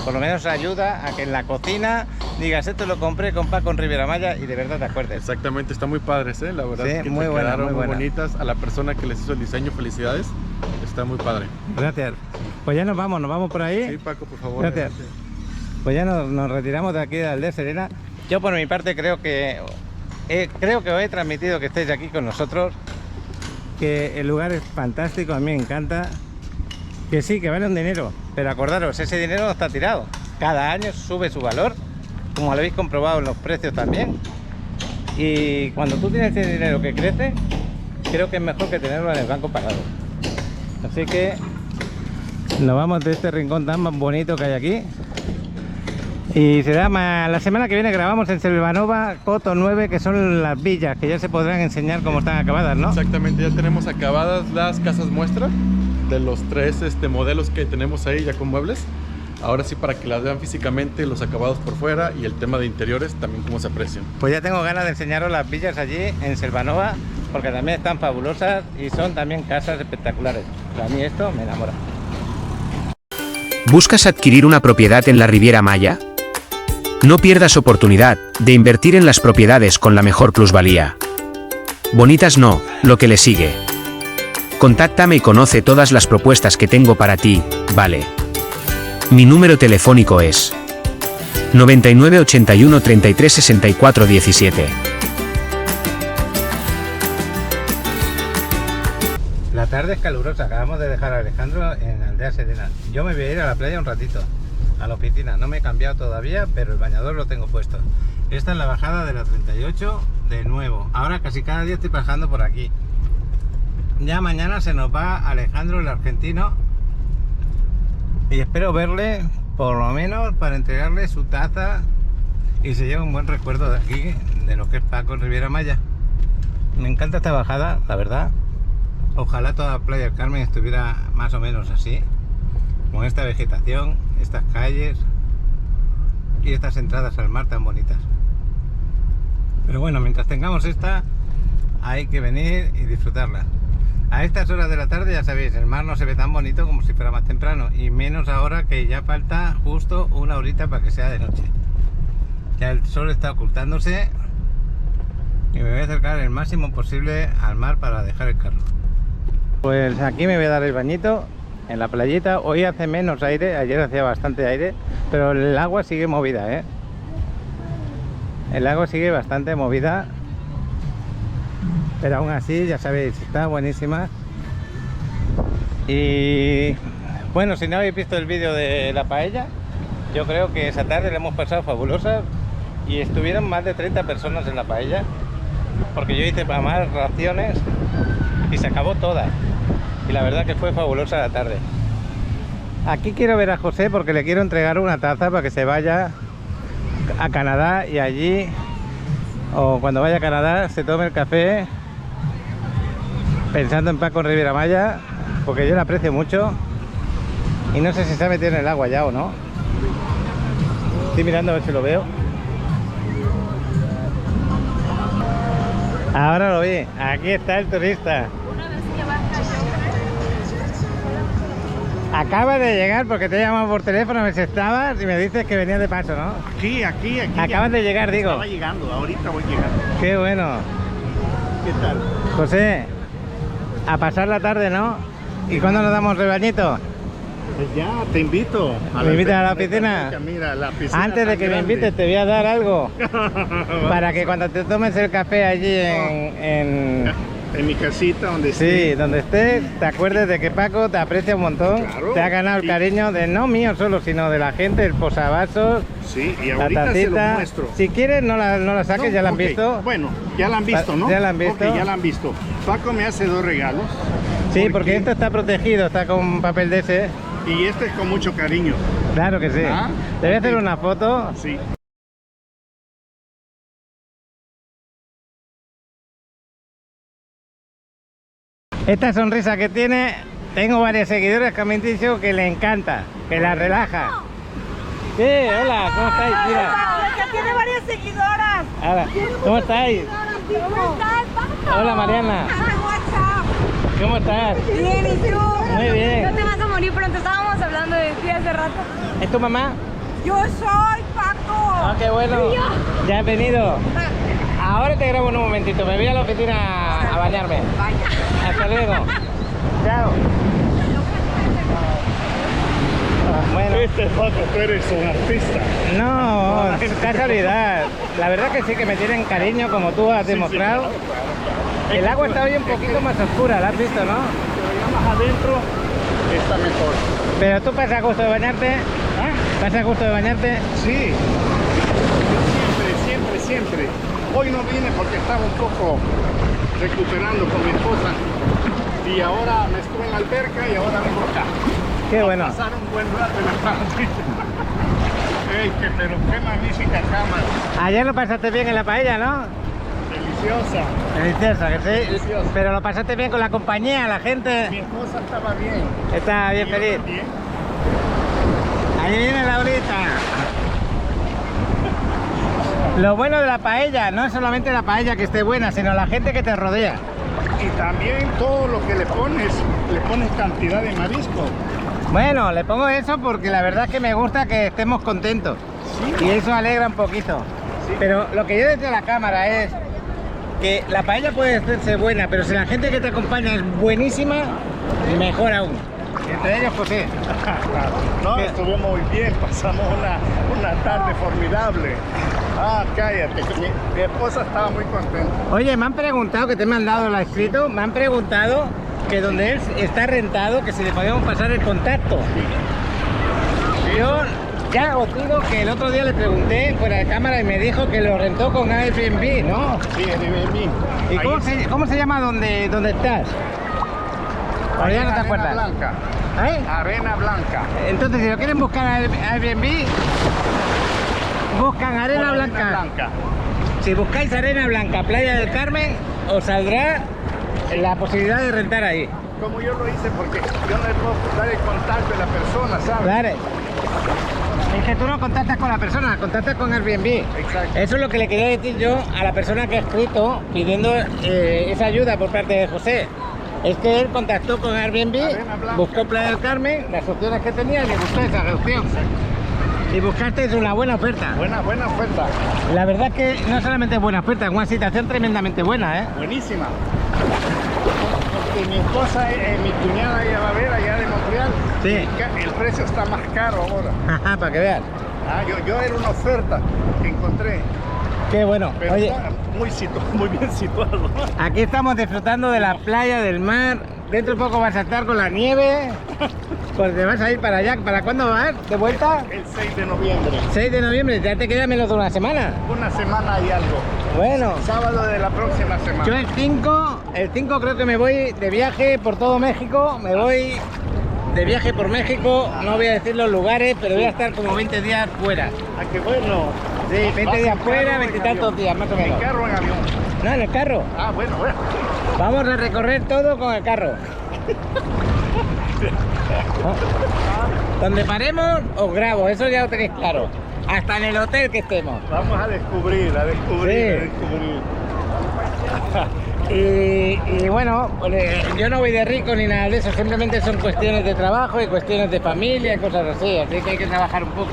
por lo menos ayuda a que en la cocina digas, esto lo compré con Paco en Riviera Maya y de verdad te acuerdes. Exactamente, están muy padres, la verdad, sí, es que muy buena, muy bonitas. A la persona que les hizo el diseño, felicidades, está muy padre. Gracias. Pues ya nos vamos por ahí. Sí, Paco, por favor. Gracias. Pues ya nos retiramos de aquí de Aldea Serena. Yo por mi parte creo que os he transmitido que estéis aquí con nosotros, que el lugar es fantástico, a mí me encanta, que sí, que vale un dinero, pero acordaros, ese dinero no está tirado, cada año sube su valor, como lo habéis comprobado en los precios también, y cuando tú tienes ese dinero que crece, creo que es mejor que tenerlo en el banco pagado. Así que nos vamos de este rincón tan bonito que hay aquí. Y será la semana que viene grabamos en Selvanova, Coto 9, que son las villas, que ya se podrán enseñar cómo están acabadas, ¿no? Exactamente, ya tenemos acabadas las casas muestra de los 3 modelos que tenemos ahí ya con muebles. Ahora sí, para que las vean físicamente, los acabados por fuera y el tema de interiores, también cómo se aprecian. Pues ya tengo ganas de enseñaros las villas allí en Selvanova, porque también están fabulosas y son también casas espectaculares. A mí esto me enamora. ¿Buscas adquirir una propiedad en la Riviera Maya? No pierdas oportunidad de invertir en las propiedades con la mejor plusvalía. Bonitas no, lo que le sigue. Contáctame y conoce todas las propuestas que tengo para ti, ¿vale? Mi número telefónico es 99 81 33 64 17. La tarde es calurosa, acabamos de dejar a Alejandro en Aldea Serena. Yo me voy a ir a la playa un ratito, a la piscina. No me he cambiado todavía, pero el bañador lo tengo puesto. Esta es la bajada de la 38 de nuevo. Ahora casi cada día estoy bajando por aquí. Ya mañana se nos va Alejandro, el argentino, y espero verle por lo menos para entregarle su taza y se lleva un buen recuerdo de aquí, de lo que es Paco en Riviera Maya. Me encanta esta bajada, la verdad. Ojalá toda Playa del Carmen estuviera más o menos así, con esta vegetación, estas calles y estas entradas al mar tan bonitas. Pero bueno, mientras tengamos esta, hay que venir y disfrutarla. A estas horas de la tarde, ya sabéis, el mar no se ve tan bonito como si fuera más temprano, y menos ahora que ya falta justo 1 horita para que sea de noche. Ya el sol está ocultándose y me voy a acercar el máximo posible al mar para dejar el carro. Pues aquí me voy a dar el bañito en la playita. Hoy hace menos aire, ayer hacía bastante aire, pero el agua sigue movida, ¿eh? El agua sigue bastante movida, pero aún así, ya sabéis, está buenísima. Y bueno, si no habéis visto el vídeo de la paella, yo creo que esa tarde la hemos pasado fabulosa y estuvieron más de 30 personas en la paella, porque yo hice para más raciones y se acabó toda. Y la verdad que fue fabulosa la tarde. Aquí quiero ver a José porque le quiero entregar una taza para que se vaya a Canadá y allí, o cuando vaya a Canadá, se tome el café pensando en Paco en Riviera Maya, porque yo le aprecio mucho y no sé si se ha metido en el agua ya o no. Estoy mirando a ver si lo veo. Ahora lo vi, aquí está el turista. Acaba de llegar porque te he llamado por teléfono, me estabas y me dices que venías de paso, ¿no? Aquí. Acabas de llegar, digo. Estaba llegando, ahorita voy llegando. Qué bueno. ¿Qué tal? José, a pasar la tarde, ¿no? ¿Y cuándo nos damos el bañito? Pues ya, te invito. ¿Me invitas a la piscina? Mira, la piscina. Antes de que me invites te voy a dar algo. Para que cuando te tomes el café allí En mi casita donde Sí, esté. donde estés, te acuerdes de que Paco te aprecia un montón. Claro. Te ha ganado el Y- cariño de no mío solo, sino de la gente, el posavasos, Sí, y la ahorita se lo tacita. muestro. Si quieres, no la saques, No, ya la han ok. visto. Bueno, ya la han visto, ¿no? Ya la han visto. Ok, ya la han visto. Paco me hace 2 regalos. Sí, porque esto está protegido, está con papel de ese. Y este es con mucho cariño. Claro que sí. Ah, Te voy a hacer ok. una foto. Sí. Esta sonrisa que tiene, tengo varios seguidores que me han dicho que le encanta, que la relaja. Sí, hola, ¿cómo estáis? Mira, Ya tiene varias seguidoras. hola, ¿cómo estáis? ¿Cómo estás, Paco? Hola, Mariana. ¿Cómo estás? Bien, ¿y tú? Muy bien. No te vas a morir pronto. Estábamos hablando de ti hace rato. ¿Es tu mamá? Yo soy Paco. Ah, qué bueno. Ya has venido. Ahora te grabo en un momentito. Me voy a la oficina a bañarme. Vaya. Hasta luego. Chao. Bueno. Este Paco, tú eres un artista. No, es casualidad. La verdad que sí que me tienen cariño como tú has demostrado. Sí, claro. El agua está hoy un poquito más oscura, la has visto, ¿no? Pero ya más adentro está mejor. Pero tú pasas gusto de bañarte. ¿Ah? ¿Pasas gusto de bañarte? Sí. Yo siempre. Hoy no vine porque estaba un poco recuperando con mi esposa. Y ahora me estuve en la alberca y ahora vengo acá. Qué bueno. Pasar un buen rato en la tarde. Ey, pero qué magnífica cama. Ayer lo pasaste bien en la paella, ¿no? Deliciosa. Deliciosa, que sí. Deliciosa. Pero lo pasaste bien con la compañía, la Mi gente. esposa estaba bien. Está bien Y yo feliz. también. Ahí viene Laurita. Lo bueno de la paella no es solamente la paella que esté buena, sino la gente que te rodea. Y también todo lo que le pones cantidad de marisco. Bueno, le pongo eso porque la verdad es que me gusta que estemos contentos. Sí. Y eso alegra un poquito. Sí. Pero lo que yo desde la cámara es que la paella puede ser buena, pero si la gente que te acompaña es buenísima, mejor aún. Entre ellos José. No, ¿Qué? estuvo muy bien, pasamos una tarde formidable. Ah, cállate, mi esposa estaba muy contenta. Oye, me han preguntado, que te he mandado la escrito, me han preguntado que donde él está rentado, que si le podíamos pasar el contacto. Yo ya os digo que el otro día le pregunté fuera de cámara y me dijo que lo rentó con Airbnb, ¿no? Sí, Airbnb. ¿Y Ahí cómo se llama donde estás? ¿O ya no te Arena acuerdas? Blanca. ¿Eh? Arena Blanca. Entonces, si lo quieren buscar a Airbnb, buscan Arena Por Blanca. Si buscáis Arena Blanca, Playa del Carmen, os saldrá la posibilidad de rentar ahí. Como yo lo hice porque yo no le puedo dar el contacto de la persona, ¿sabes? Claro. Es que tú no contactas con la persona, contactas con Airbnb. Exacto. Eso es lo que le quería decir yo a la persona que ha escrito pidiendo esa ayuda por parte de José. Es que él contactó con Airbnb, Arena Blanca. buscó Playa del Carmen, las opciones que tenía y le gustó esa opción. Y buscaste una buena oferta. Buena oferta. La verdad es que no solamente es buena oferta, es una situación tremendamente buena, ¿eh? Buenísima. Porque mi esposa, mi cuñada, ella va a ver allá de Montreal. Sí. El precio está más caro ahora. Ajá, para que veas. Ah, yo era una oferta que encontré. Qué bueno. Pero Oye, está muy bien situado. aquí estamos disfrutando de la playa, del mar. Dentro de poco vas a estar con la nieve. Pues te vas a ir para allá. ¿Para cuándo vas? ¿De vuelta? El 6 de noviembre. 6 de noviembre, ya te queda menos de una semana. Una semana y algo. Bueno, Sábado de la próxima semana. yo el 5 creo que me voy de viaje por todo México. Me voy de viaje por México. No voy a decir los lugares, pero voy a estar como 20 días fuera. Ah, qué bueno. Sí, 20 ¿Vas días en fuera, carro o 20 y en tantos avión? días, más o ¿En menos. carro o en avión? No, en el carro. Ah, bueno. Vamos a recorrer todo con el carro. Donde paremos, os grabo, eso ya lo tenéis claro. Hasta en el hotel que estemos. Vamos a descubrir, Sí. Y bueno, pues, yo no voy de rico ni nada de eso, simplemente son cuestiones de trabajo y cuestiones de familia y cosas así, así que hay que trabajar un poco.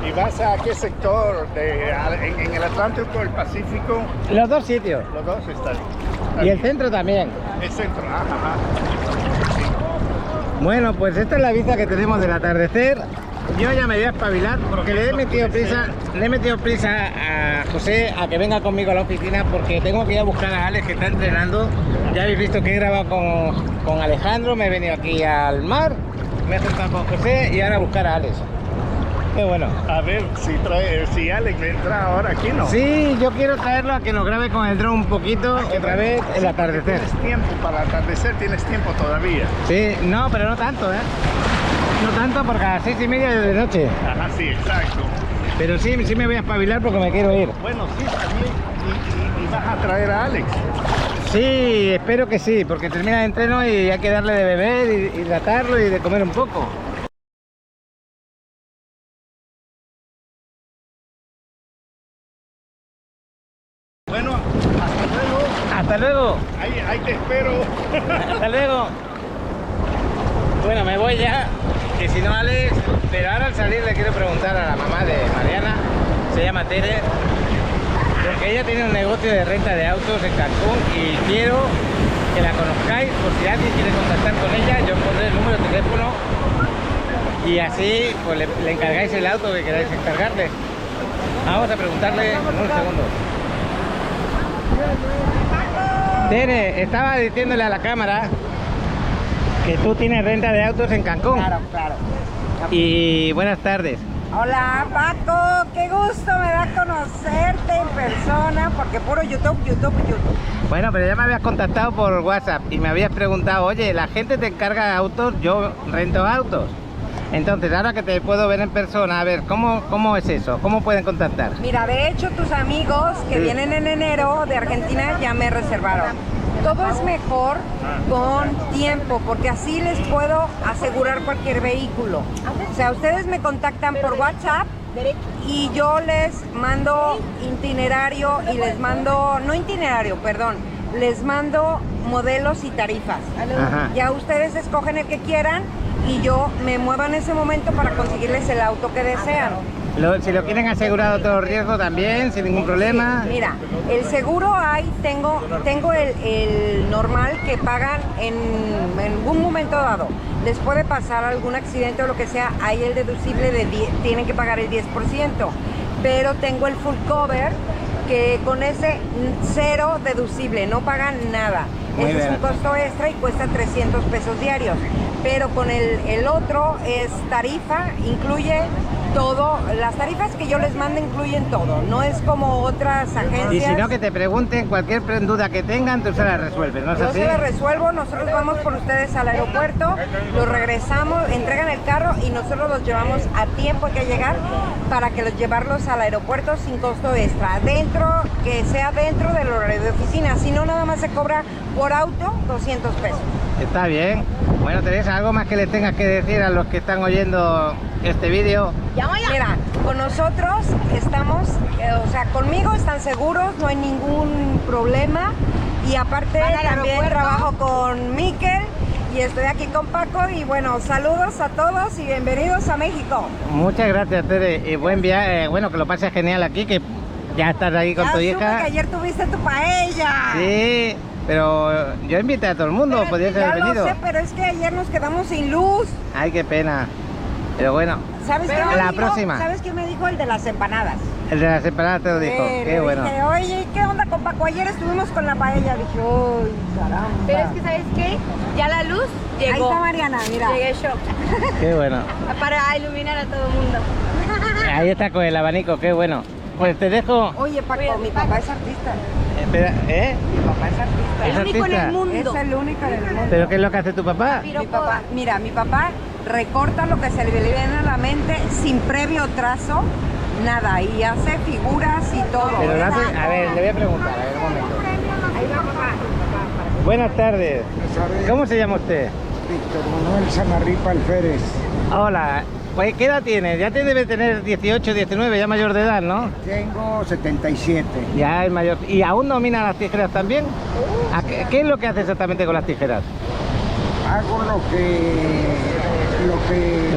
¿Y vas a qué sector? ¿En el Atlántico o el Pacífico? Los dos sitios. Los dos están. Y el centro también. El centro, ajá. Bueno, pues esta es la vista que tenemos del atardecer. yo ya me voy a espabilar porque le he metido prisa a José a que venga conmigo a la oficina porque tengo que ir a buscar a Alex que está entrenando. Ya habéis visto que he grabado con Alejandro, me he venido aquí al mar, me he sentado con José y ahora a buscar a Alex. Qué bueno. A ver si Alex entra ahora aquí, ¿no? Sí, yo quiero traerlo a que nos grabe con el dron un poquito otra vez el atardecer. Tienes tiempo para el atardecer, tienes tiempo todavía. Sí, no, pero no tanto, ¿eh? No tanto porque a las 6:30 de noche. Ajá, sí, exacto. Pero sí me voy a espabilar porque me quiero ir. Bueno, sí, también. Y vas a traer a Alex. Sí, espero que sí, porque termina el entreno y hay que darle de beber, y hidratarlo y de comer un poco. Bueno, hasta luego. Hasta luego. Ahí te espero. Hasta luego. Bueno, me voy ya, que si no Alex, pero ahora al salir le quiero preguntar a la mamá de Mariana, se llama Tere, porque ella tiene un negocio de renta de autos en Cancún y quiero que la conozcáis por si alguien quiere contactar con ella, yo pondré el número de teléfono y así pues le encargáis el auto que queráis encargarle. Vamos a preguntarle unos segundos. Tere, estaba diciéndole a la cámara que tú tienes renta de autos en Cancún. Claro. Y buenas tardes. Hola, Paco. Qué gusto me da conocerte en persona, porque puro YouTube. Bueno, pero ya me habías contactado por WhatsApp y me habías preguntado, oye, la gente te encarga autos, yo rento autos. Entonces, ahora que te puedo ver en persona, a ver, ¿cómo es eso? ¿Cómo pueden contactar? Mira, de hecho, tus amigos que vienen en enero de Argentina ya me reservaron. Todo es mejor con tiempo, porque así les puedo asegurar cualquier vehículo. O sea, ustedes me contactan por WhatsApp y yo les mando itinerario y les mando, no itinerario, perdón, les mando modelos y tarifas. Ajá. Ya ustedes escogen el que quieran y yo me muevo en ese momento para conseguirles el auto que desean. Si lo quieren asegurado todo el riesgo también, sin ningún problema. Mira, el seguro tengo el normal que pagan en un momento dado. Les puede pasar algún accidente o lo que sea, hay el deducible de 10, tienen que pagar el 10%. Pero tengo el full cover que con ese cero deducible, no pagan nada. Ese es un costo extra y cuesta 300 pesos diarios. Pero con el otro es tarifa, incluye todo, las tarifas que yo les mando incluyen todo, no es como otras agencias. Y si no, que te pregunten cualquier duda que tengan, tú se la resuelves, ¿no es así? Yo se la resuelvo, nosotros vamos por ustedes al aeropuerto, los regresamos, entregan el carro y nosotros los llevamos a tiempo que llegar para que los llevarlos al aeropuerto sin costo extra, que sea dentro del horario de oficina, si no nada más se cobra por auto 200 pesos. Está bien. Bueno, Teresa, ¿algo más que les tengas que decir a los que están oyendo este vídeo? Mira, con nosotros estamos, o sea, conmigo están seguros, no hay ningún problema. Y aparte también trabajo con Miquel y estoy aquí con Paco. Y bueno, saludos a todos y bienvenidos a México. Muchas gracias, Tere, y buen viaje. Bueno, que lo pases genial aquí, que ya estás ahí con tu hija. Ya supe que ayer tuviste tu paella. Sí, pero yo invité a todo el mundo, podías haber venido. Ya lo sé, pero es que ayer nos quedamos sin luz. Ay, qué pena. Pero bueno, ¿Sabes qué me la dijo? próxima. ¿Sabes qué me dijo? El de las empanadas. El de las empanadas te lo dijo. Qué Le bueno. dije, oye, ¿qué onda con Paco? Ayer estuvimos con la paella. Dije, uy, caramba. Pero es que, ¿sabes qué? Ya la luz llegó. Ahí está Mariana, mira. Llegué yo. Qué bueno. Para iluminar a todo el mundo. Ahí está con el abanico, qué bueno. Pues te dejo. Oye, Paco, mi papá es artista. Espera, ¿eh? Mi papá es artista. ¿Es El único en artista? el mundo. Es el único en el mundo. ¿Pero qué es lo que hace tu papá? Mi papá, mira, mi papá recorta lo que se le viene a la mente sin previo trazo, nada, y hace figuras y todo. Pero lo hace- a ver, le voy a preguntar, a ver un momento. Ahí va papá. Buenas tardes. ¿Cómo se llama usted? Víctor Manuel Samarripa Alférez. Hola. Pues, ¿qué edad tiene? Ya debe tener 18, 19, ya mayor de edad, ¿no? Tengo 77. Ya es mayor. ¿Y aún domina las tijeras también? ¿Qué es lo que hace exactamente con las tijeras? Hago lo que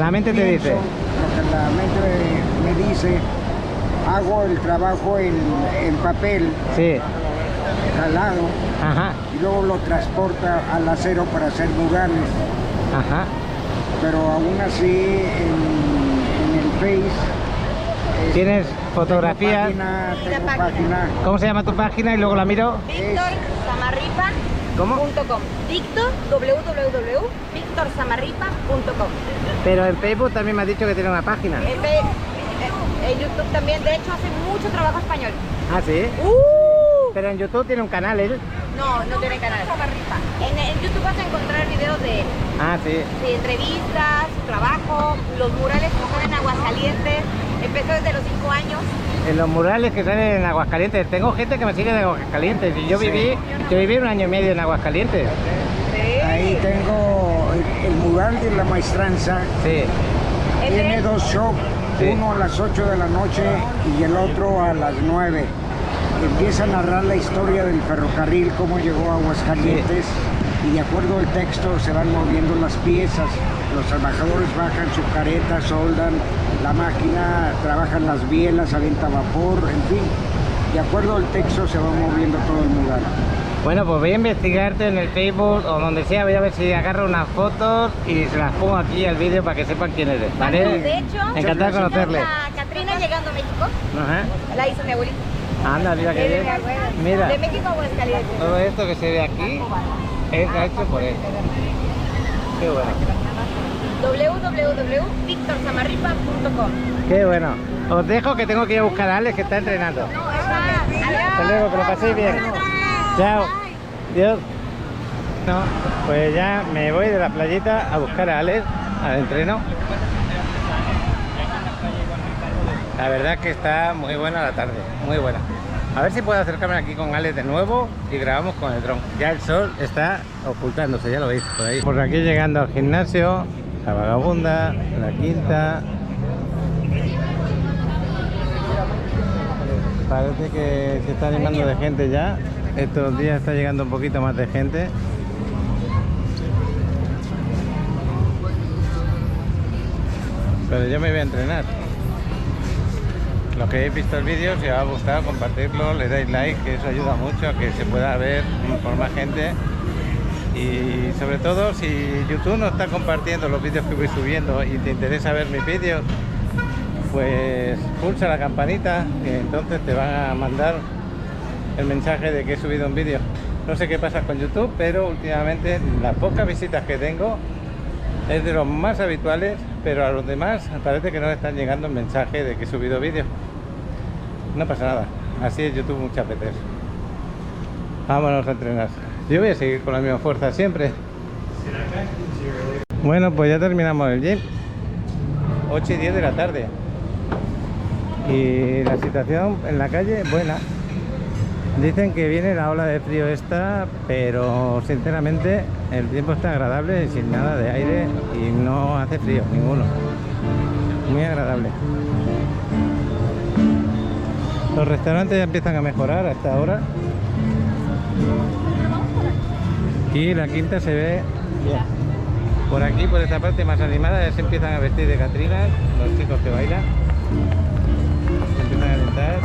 La mente te dice. Lo que la mente me dice. Hago el trabajo en papel, Sí. jalado, Ajá. y luego lo transporta al acero para hacer lugares. Ajá. Pero aún así, en Face. ¿Tienes fotografías? Tengo página. ¿Cómo se llama tu página? Y luego la miro. VictorSamarripa.com. ¿Cómo? Víctor, www.victorsamarripa.com. Pero en Facebook también me has dicho que tiene una página. En YouTube también, de hecho, hace mucho trabajo español. Ah, sí. Pero en YouTube tiene un canal, ¿eh? No, no tiene canal. En YouTube vas a encontrar videos de él. Ah, sí. Sí, entrevistas, su trabajo, los murales que son en Aguascalientes. Empezó desde los 5 años. En los murales que salen en Aguascalientes. Tengo gente que me sigue de Aguascalientes. Y yo viví 1 año y medio en Aguascalientes. Ahí tengo el mural de la maestranza. Sí. Tiene 2 shows, Sí. uno a las 8 de la noche y el otro a las 9. Empieza a narrar la historia del ferrocarril, cómo llegó a Aguascalientes, y de acuerdo al texto se van moviendo las piezas. Los trabajadores bajan su careta, soldan la máquina, trabajan las bielas, avienta vapor, en fin. De acuerdo al texto se va moviendo todo el mural. Bueno, pues voy a investigarte en el Facebook o donde sea, voy a ver si agarro unas fotos y se las pongo aquí al vídeo para que sepan quién eres, ¿vale? De hecho, encantado de conocerle. la Catrina llegando a México, Ajá. la hizo mi abuelita. Anda, mira que bien. Mira, De México a Aguascalientes. todo esto que se ve aquí es hecho por él. Qué bueno. www.victorsamarripa.com. Qué bueno. Os dejo que tengo que ir a buscar a Alex que está entrenando. Hasta luego, que lo paséis bien. Chao. Dios. No, pues ya me voy de la playita a buscar a Alex al entreno. La verdad que está muy buena la tarde, muy buena. A ver si puedo acercarme aquí con Alex de nuevo y grabamos con el dron. Ya el sol está ocultándose, ya lo veis por ahí. Por aquí llegando al gimnasio, la Vagabunda, la Quinta. Parece que se está animando de gente ya. Estos días está llegando un poquito más de gente. Pero yo me voy a entrenar. Los que habéis visto el vídeo, si os ha gustado, compartirlo, le dais like, que eso ayuda mucho a que se pueda ver por más gente. Y sobre todo, si YouTube no está compartiendo los vídeos que voy subiendo y te interesa ver mis vídeos, pues pulsa la campanita y entonces te van a mandar el mensaje de que he subido un vídeo. No sé qué pasa con YouTube, pero últimamente las pocas visitas que tengo es de los más habituales, pero a los demás parece que no están llegando el mensaje de que he subido vídeos. No pasa nada, así es YouTube muchas veces. Vámonos a entrenar. Yo voy a seguir con la misma fuerza siempre. Bueno, pues ya terminamos el gym. 8 y 10 de la tarde. Y la situación en la calle es buena. Dicen que viene la ola de frío esta, pero sinceramente el tiempo está agradable, sin nada de aire y no hace frío ninguno. Muy agradable. Los restaurantes ya empiezan a mejorar hasta ahora. Y la Quinta se ve bien. Por aquí, por esta parte más animada, ya se empiezan a vestir de catrinas los chicos que bailan. Se empiezan a alentar.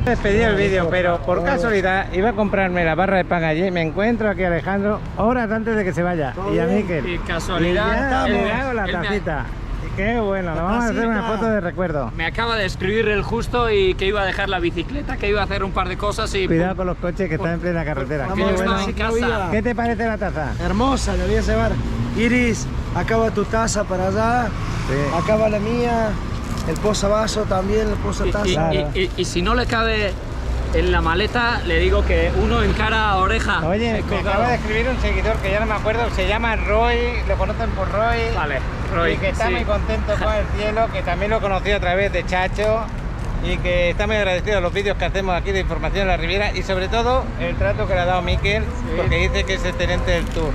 Despedí el vídeo, pero por casualidad iba a comprarme la barra de pan allí. Me encuentro aquí a Alejandro horas antes de que se vaya y a Miquel. Y casualidad, Y ya le hago la tacita. Qué bueno, nos vamos a hacer una foto de recuerdo. me acaba de escribir el justo y que iba a dejar la bicicleta, que iba a hacer un par de cosas y... Cuidado con los coches que están en plena carretera. Qué Qué bueno. bueno. En casa. ¿Qué te parece la taza? Hermosa, la voy a llevar. Iris, acaba tu taza para allá. Sí. Acaba la mía. El posavaso también, el posataza. Claro. Y si no le cabe en la maleta, le digo que uno en cara a oreja. Oye, me acaba de escribir un seguidor que ya no me acuerdo, se llama Roy, lo conocen por Roy. Vale, Roy, Y que está sí. muy contento con el cielo, que también lo conocí a través de Chacho. Y que está muy agradecido a los vídeos que hacemos aquí de información en la Riviera. Y sobre todo, el trato que le ha dado Miquel, porque dice que es excelente del tour.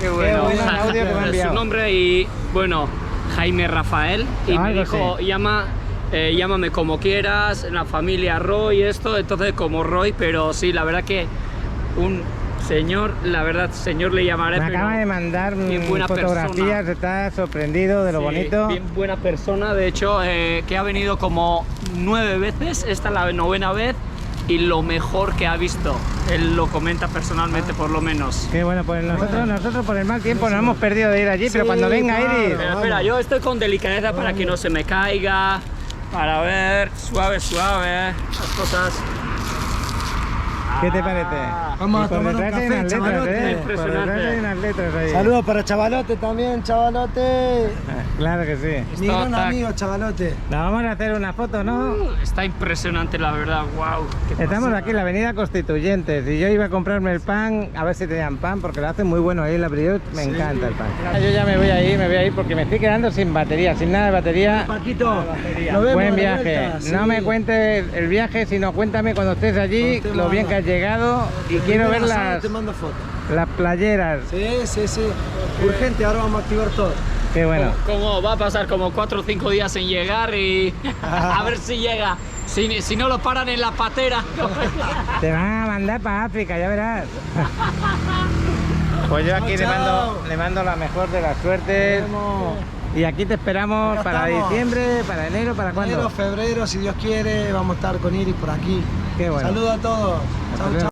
Qué bueno. el audio que me ha enviado. Su nombre y, bueno, Jaime Rafael. Y me Algo dijo, llámame como quieras, la familia Roy, esto, entonces como Roy, pero sí, la verdad que un señor, la verdad, señor le llamaré. Me pero acaba de mandar bien buena fotografías, persona. está sorprendido de lo Sí, bonito. bien buena persona, de hecho, que ha venido como 9 veces, esta es la 9ª vez, y lo mejor que ha visto. Él lo comenta personalmente, por lo menos. Qué bueno, pues nosotros por el mal tiempo nos hemos perdido de ir allí, pero cuando venga Iris... Pero espera, yo estoy con delicadeza para que no se me caiga, para ver, suave, suave, las cosas. ¿Qué te parece? Vamos a Y por tomar un detrás hay café, unas letras, chavalote. Por detrás hay unas letras ahí. Saludos para Chavalote también, Chavalote. Claro que sí. Mi gran está- amigo, Chavalote. Nos vamos a hacer una foto, ¿no? Está impresionante, la verdad, wow. Estamos aquí en la avenida Constituyentes y yo iba a comprarme el pan, a ver si tenían pan, porque lo hacen muy bueno ahí en la brioche, me encanta el pan. Yo ya me voy a ir porque me estoy quedando sin batería, sin nada de batería. Paquito, nos vemos Buen a la viaje. vuelta, sí. No me cuentes el viaje, sino cuéntame cuando estés allí Cuando esté lo bien mal. que has llegado y quiero ver Te mando fotos. las playeras. Sí. Urgente, ahora vamos a activar todo. Qué bueno. Como va a pasar como 4 o 5 días en llegar y a ver si llega. Si no lo paran en la patera. Te van a mandar para África, ya verás. Pues yo aquí Chao. le mando la mejor de las suertes. Y aquí te esperamos Acá para estamos. diciembre, para enero, ¿para cuándo? Enero, febrero, si Dios quiere, vamos a estar con Iris por aquí. Qué bueno. Saludos a todos. Chau, chau.